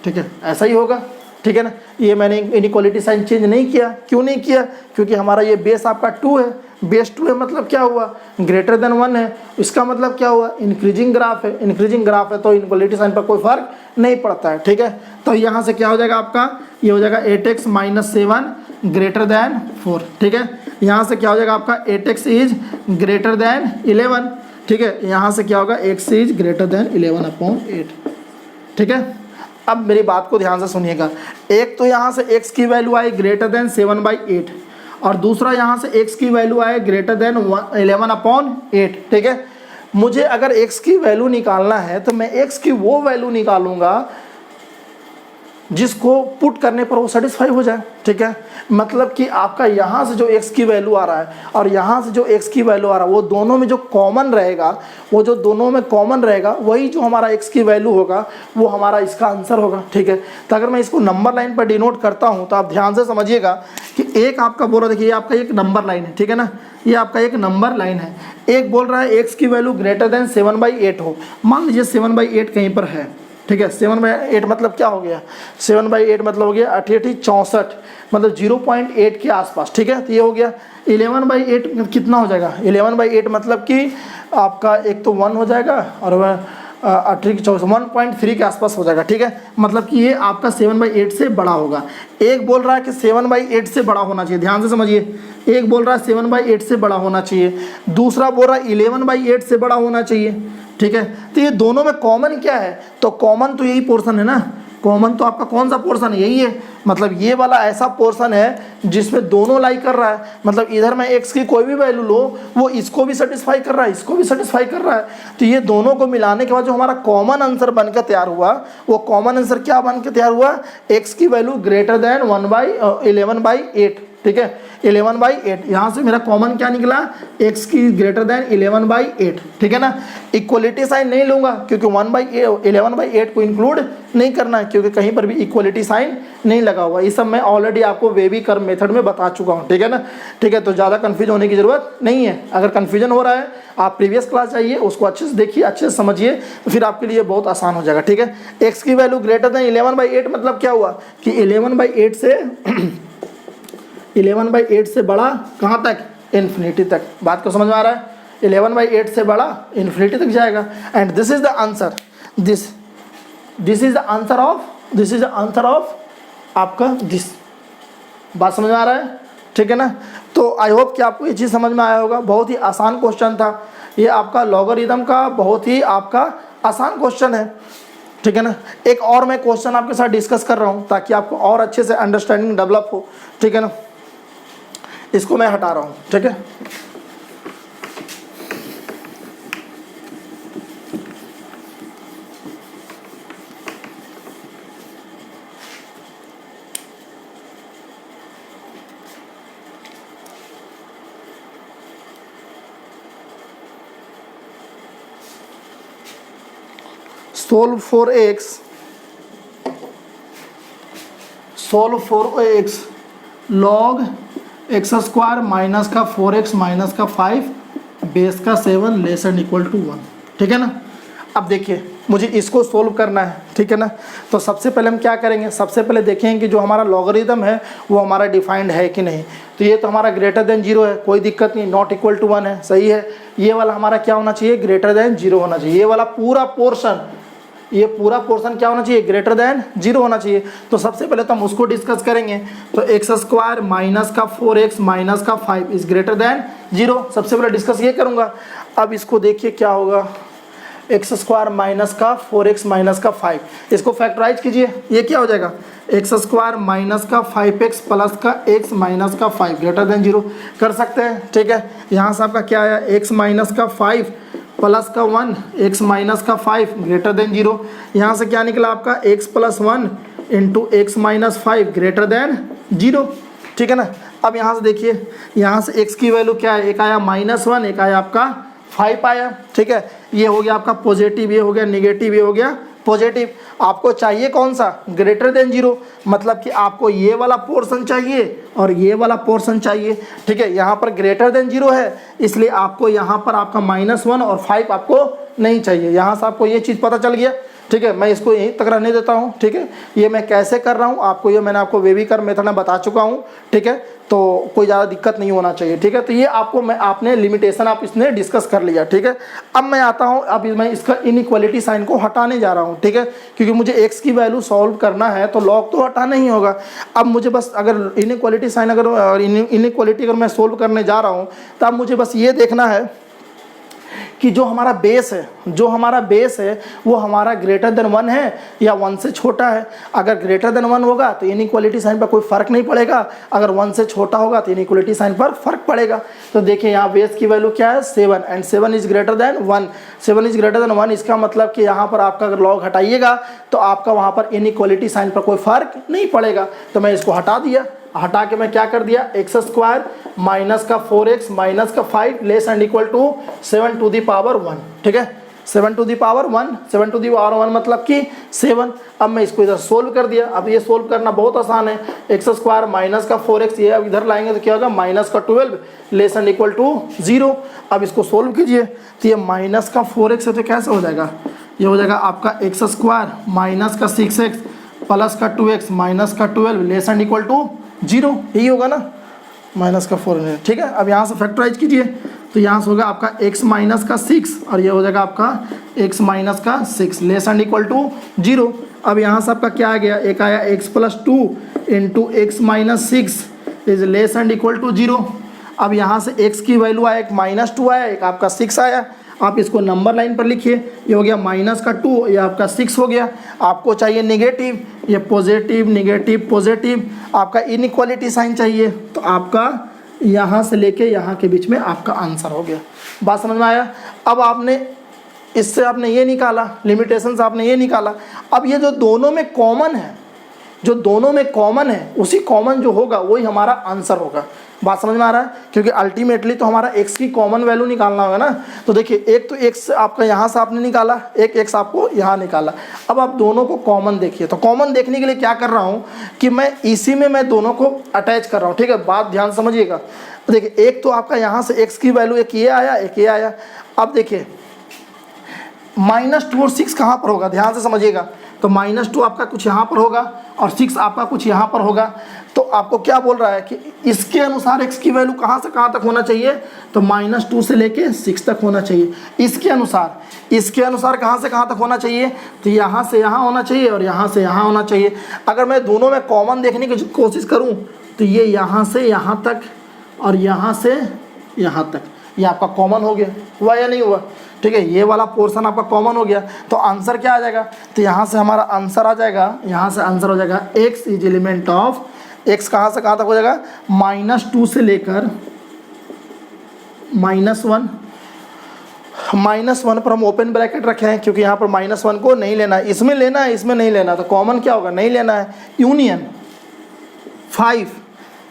ठीक है, ऐसा ही होगा, ठीक है ना। ये मैंने इनइक्वालिटी साइन चेंज नहीं किया, क्यों नहीं किया, क्योंकि हमारा ये बेस आपका 2 है, बेस 2 है मतलब क्या हुआ, ग्रेटर देन 1 है, इसका मतलब क्या हुआ, इंक्रीजिंग ग्राफ है, इंक्रीजिंग ग्राफ है तो इनइक्वालिटी साइन पर कोई फर्क नहीं पड़ता है, ठीक है। तो यहाँ से क्या हो जाएगा आपका, ये हो जाएगा 8x माइनस 7 ग्रेटर देन 4, ठीक है। यहाँ से क्या हो जाएगा आपका 8x इज ग्रेटर देन 11, ठीक है। यहाँ से क्या होगा, x इज ग्रेटर देन 11/8, ठीक है। अब मेरी बात को ध्यान से सुनिएगा, एक तो यहाँ से x की वैल्यू आई ग्रेटर देन 7/8 और दूसरा यहाँ से x की वैल्यू आए ग्रेटर देन 11/8, ठीक है। मुझे अगर x की वैल्यू निकालना है तो मैं x की वो वैल्यू निकालूंगा जिसको पुट करने पर वो सेटिस्फाई हो जाए, ठीक है। मतलब कि आपका यहाँ से जो x की वैल्यू आ रहा है और यहाँ से जो x की वैल्यू आ रहा है वो दोनों में जो कॉमन रहेगा, वो जो दोनों में कॉमन रहेगा वही जो हमारा x की वैल्यू होगा वो हमारा इसका आंसर होगा, ठीक है। तो अगर मैं इसको नंबर लाइन पर डिनोट करता हूँ तो आप ध्यान से समझिएगा कि एक आपका बोल रहा है, देखिए ये आपका एक नंबर लाइन है, ठीक है ना, ये आपका एक नंबर लाइन है। एक बोल रहा है x की वैल्यू ग्रेटर देन 7/8 हो, मान लीजिए 7/8 कहीं पर है, ठीक है। 7/8 मतलब क्या हो गया, 7/8 मतलब हो गया 8 64, मतलब 0.8 के आसपास, ठीक है। तो ये हो गया 11/8 कितना हो जाएगा, 11/8 मतलब कि आपका एक तो 1 हो जाएगा और 1.3 के आसपास हो जाएगा, ठीक है। मतलब कि ये आपका 7/8 से बड़ा होगा। एक बोल रहा है कि 7/8 से बड़ा होना चाहिए, ध्यान से समझिए, एक बोल रहा है 7/8 से बड़ा होना चाहिए, दूसरा बोल रहा है 11/8 से बड़ा होना चाहिए, ठीक है। तो ये दोनों में कॉमन क्या है, तो कॉमन तो यही पोर्शन है ना, कॉमन तो आपका कौन सा पोर्शन है, यही है। मतलब ये वाला ऐसा पोर्शन है जिसमें दोनों लाई कर रहा है, मतलब इधर मैं x की कोई भी वैल्यू लो वो इसको भी सेटिस्फाई कर रहा है, इसको भी सेटिस्फाई कर रहा है। तो ये दोनों को मिलाने के बाद जो हमारा कॉमन आंसर बनकर तैयार हुआ, वो कॉमन आंसर क्या बनकर तैयार हुआ, x की वैल्यू ग्रेटर देन 11/8, ठीक है, 11/8। यहाँ से मेरा कॉमन क्या निकला, x की ग्रेटर देन 11/8, ठीक है ना। इक्वलिटी साइन नहीं लूँगा क्योंकि 11/8 को इंक्लूड नहीं करना है, क्योंकि कहीं पर भी इक्वलिटी साइन नहीं लगा हुआ। ये सब मैं ऑलरेडी आपको वेवी कर्व मेथड में बता चुका हूँ, ठीक है ना, ठीक है। तो ज़्यादा कन्फ्यूज होने की ज़रूरत नहीं है। अगर कन्फ्यूजन हो रहा है आप प्रीवियस क्लास जाइए, उसको अच्छे से देखिए, अच्छे से समझिए, तो फिर आपके लिए बहुत आसान हो जाएगा, ठीक है। x की वैल्यू ग्रेटर देन 11/8 मतलब क्या हुआ कि 11/8 से बड़ा कहाँ तक, इन्फिनिटी तक। बात को समझ में आ रहा है, 11/8 से बड़ा इन्फिनिटी तक जाएगा। And this is the answer, this is the answer of आपका दिस। बात समझ में आ रहा है, ठीक है ना। तो आई होप कि आपको ये चीज़ समझ में आया होगा। बहुत ही आसान क्वेश्चन था ये, आपका लॉगरिथम का बहुत ही आपका आसान क्वेश्चन है, ठीक है ना। एक और मैं क्वेश्चन आपके साथ डिस्कस कर रहा हूँ ताकि आपको और अच्छे से अंडरस्टैंडिंग डेवलप हो, ठीक है ना। इसको मैं हटा रहा हूँ, ठीक है। Solve for x log x² minus का 4x माइनस का 5 बेस का 7 लेस एंड इक्वल टू 1, ठीक है ना। अब देखिए मुझे इसको सोल्व करना है, ठीक है ना। तो सबसे पहले हम क्या करेंगे, सबसे पहले देखेंगे कि जो हमारा लॉगरिथम है वो हमारा डिफाइंड है कि नहीं। तो ये तो हमारा ग्रेटर देन 0 है, कोई दिक्कत नहीं, नॉट इक्वल टू 1 है, सही है। ये वाला हमारा क्या होना चाहिए, ग्रेटर देन 0 होना चाहिए। ये वाला पूरा पोर्शन, ये पूरा पोर्शन क्या होना चाहिए, ग्रेटर देन 0 होना चाहिए। तो सबसे पहले तो हम उसको डिस्कस करेंगे। तो x² माइनस का 4x माइनस का 5 इज ग्रेटर देन 0, सबसे पहले डिस्कस ये करूँगा। अब इसको देखिए क्या होगा, x² माइनस का 4x माइनस का 5, इसको फैक्टराइज कीजिए, ये क्या हो जाएगा, x² माइनस का 5x प्लस का x माइनस का 5 ग्रेटर देन 0 कर सकते हैं, ठीक है। यहाँ से आपका क्या आया, x माइनस का 5 प्लस का 1 x माइनस का 5 ग्रेटर देन 0। यहाँ से क्या निकला आपका x plus 1 into x minus 5 greater than 0, ठीक है ना। अब यहाँ से देखिए, यहाँ से x की वैल्यू क्या है, एक आया -1, एक आया आपका 5 आया, ठीक है। ये हो गया आपका पॉजिटिव, ये हो गया निगेटिव, ये हो गया पॉजिटिव। आपको चाहिए कौन सा, ग्रेटर देन 0, मतलब कि आपको ये वाला पोर्शन चाहिए और ये वाला पोर्शन चाहिए। ठीक है, यहाँ पर ग्रेटर देन 0 है, इसलिए आपको यहाँ पर आपका -1 और 5 आपको नहीं चाहिए। यहाँ से आपको ये चीज़ पता चल गया। ठीक है, मैं इसको यहीं तक रहने देता हूँ। ठीक है, ये मैं कैसे कर रहा हूँ आपको, ये मैंने आपको वेविकर मेथड में बता चुका हूँ। ठीक है, तो कोई ज़्यादा दिक्कत नहीं होना चाहिए। ठीक है, तो ये आपको आपने लिमिटेशन आप इसने डिस्कस कर लिया। ठीक है, अब मैं आता हूँ, अब मैं इसका इनइक्वालिटी साइन को हटाने जा रहा हूँ। ठीक है, क्योंकि मुझे x की वैल्यू सॉल्व करना है तो लॉग तो हटाना ही होगा। अब मुझे बस अगर इनइक्वालिटी साइन अगर इनइक्वालिटी अगर मैं सोल्व करने जा रहा हूँ तो अब मुझे बस ये देखना है कि जो हमारा बेस है वो हमारा ग्रेटर देन 1 है या 1 से छोटा है। अगर ग्रेटर देन 1 होगा तो इनइक्वालिटी साइन पर कोई फ़र्क नहीं पड़ेगा, अगर 1 से छोटा होगा तो इनइक्वालिटी साइन पर फ़र्क पड़ेगा। तो देखिए यहाँ बेस की वैल्यू क्या है, 7, and 7 is greater then 1। 7 is greater then 1, इसका मतलब कि यहाँ पर आपका अगर लॉग हटाइएगा तो आपका वहाँ पर इनइक्वालिटी साइन पर कोई फ़र्क नहीं पड़ेगा। तो मैं इसको हटा दिया, हटा के मैं क्या कर दिया, x² माइनस का 4x माइनस का 5 less and equal to 7 to the power 1। ठीक है, 7 to the power 1, 7 to the power 1 मतलब कि 7। अब मैं इसको इधर सोल्व कर दिया। अब ये सोल्व करना बहुत आसान है, x² माइनस का 4x, ये अब इधर लाएंगे तो क्या होगा, माइनस का 12 लेस एंड इक्वल टू 0। अब इसको सोल्व कीजिए तो ये माइनस का 4x है तो कैसे हो जाएगा, ये हो जाएगा आपका x² माइनस का 6x प्लस का 2x माइनस का 12 लेस एंड इक्वल टू 0, यही होगा ना, माइनस का 4। ठीक है, अब यहाँ से फैक्टराइज कीजिए तो यहाँ से होगा आपका x माइनस का 6 और ये हो जाएगा आपका x माइनस का 6 लेस एंड इक्वल टू 0। अब यहाँ से आपका क्या आ गया, एक आया x plus 2 into x minus 6 is less and equal to 0। अब यहाँ से x की वैल्यू आया, एक -2 आया, एक आपका 6 आया। आप इसको नंबर लाइन पर लिखिए, ये हो गया -2, ये आपका 6 हो गया। आपको चाहिए नेगेटिव, ये पॉजिटिव नेगेटिव पॉजिटिव, आपका इनइक्वालिटी साइन चाहिए, तो आपका यहाँ से लेके यहाँ के बीच में आपका आंसर हो गया। बात समझ में आया। अब आपने इससे आपने ये निकाला, लिमिटेशन से आपने ये निकाला। अब ये जो दोनों में कॉमन है, जो दोनों में कॉमन है, उसी कॉमन जो होगा वही हमारा आंसर होगा। बात समझ में आ रहा है, क्योंकि अल्टीमेटली तो हमारा x की कॉमन वैल्यू निकालना होगा ना। तो देखिए, एक तो x आपका यहाँ से आपने निकाला, एक x आपको यहाँ निकाला। अब आप दोनों को कॉमन देखिए, तो कॉमन देखने के लिए क्या कर रहा हूँ कि मैं इसी में मैं दोनों को अटैच कर रहा हूँ। ठीक है, बात ध्यान समझिएगा। तो देखिए, एक तो आपका यहाँ से x की वैल्यू एक ये आया, एक ये आया। अब देखिए -2 और 6 कहाँ पर होगा, ध्यान से समझिएगा। तो -2 आपका कुछ यहाँ पर होगा और 6 आपका कुछ यहाँ पर होगा। तो आपको क्या बोल रहा है कि इसके अनुसार x की वैल्यू कहाँ से कहाँ तक होना चाहिए, तो -2 से लेके 6 तक होना चाहिए। इसके अनुसार कहाँ से कहाँ तक होना चाहिए, तो यहाँ से यहाँ होना चाहिए और यहाँ से यहाँ होना चाहिए। अगर मैं दोनों में कॉमन देखने की कोशिश करूँ तो ये यहाँ से यहाँ तक और यहाँ से यहाँ तक, ये आपका कॉमन हो गया, हुआ या नहीं हुआ। ठीक है, ये वाला पोर्शन आपका कॉमन हो गया। तो आंसर क्या आ जाएगा, तो यहाँ से हमारा आंसर आ जाएगा, यहाँ से आंसर हो जाएगा x is element of x, कहाँ से कहाँ तक हो जाएगा, -2 से लेकर -1 पर हम ओपन ब्रैकेट रखे हैं, क्योंकि यहाँ पर -1 को नहीं लेना है, इसमें लेना है, इसमें नहीं लेना। तो कॉमन क्या होगा, नहीं लेना है। यूनियन 5,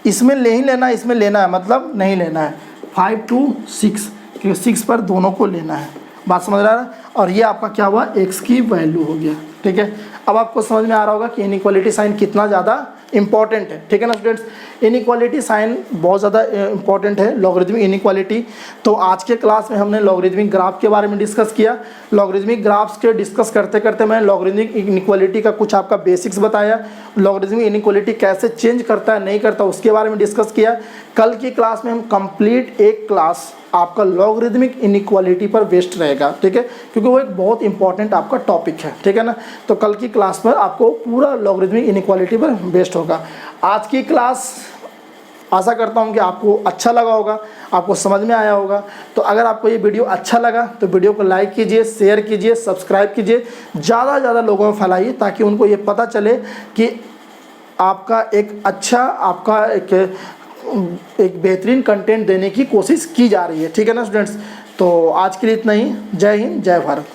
इसमें नहीं लेना है, इसमें लेना है, मतलब नहीं लेना है। 5 to 6, क्योंकि 6 पर दोनों को लेना है। बात समझ रहा है। और ये आपका क्या हुआ, x की वैल्यू हो गया। ठीक है, अब आपको समझ में आ रहा होगा कि इनइक्वालिटी साइन कितना ज़्यादा इंपॉर्टेंट है। ठीक है ना स्टूडेंट्स, इनइक्वालिटी साइन बहुत ज़्यादा इंपॉर्टेंट है, लॉगरिथमिक इनइक्वालिटी। तो आज के क्लास में हमने लॉगरिथमिक ग्राफ के बारे में डिस्कस किया। लॉगरिथमिक ग्राफ्स के डिस्कस करते करते मैं लॉगरिथमिक इनइक्वालिटी का कुछ आपका बेसिक्स बताया, लॉगरिथमिक इनइक्वालिटी कैसे चेंज करता है नहीं करता उसके बारे में डिस्कस किया। कल की क्लास में हम कंप्लीट एक क्लास आपका लॉगरिथमिक इनइक्वालिटी पर बेस्ड रहेगा। ठीक है, क्योंकि वो एक बहुत इंपॉर्टेंट आपका टॉपिक है। ठीक है ना, तो कल की क्लास पर आपको पूरा लॉगरिथमिक इनइक्वालिटी पर बेस्ड होगा। आज की क्लास आशा करता हूँ कि आपको अच्छा लगा होगा, आपको समझ में आया होगा। तो अगर आपको ये वीडियो अच्छा लगा तो वीडियो को लाइक कीजिए, शेयर कीजिए, सब्सक्राइब कीजिए, ज़्यादा से ज़्यादा लोगों में फैलाइए, ताकि उनको ये पता चले कि आपका एक अच्छा, आपका एक बेहतरीन कंटेंट देने की कोशिश की जा रही है। ठीक है ना स्टूडेंट्स, तो आज के लिए इतना ही। जय हिंद, जय भारत।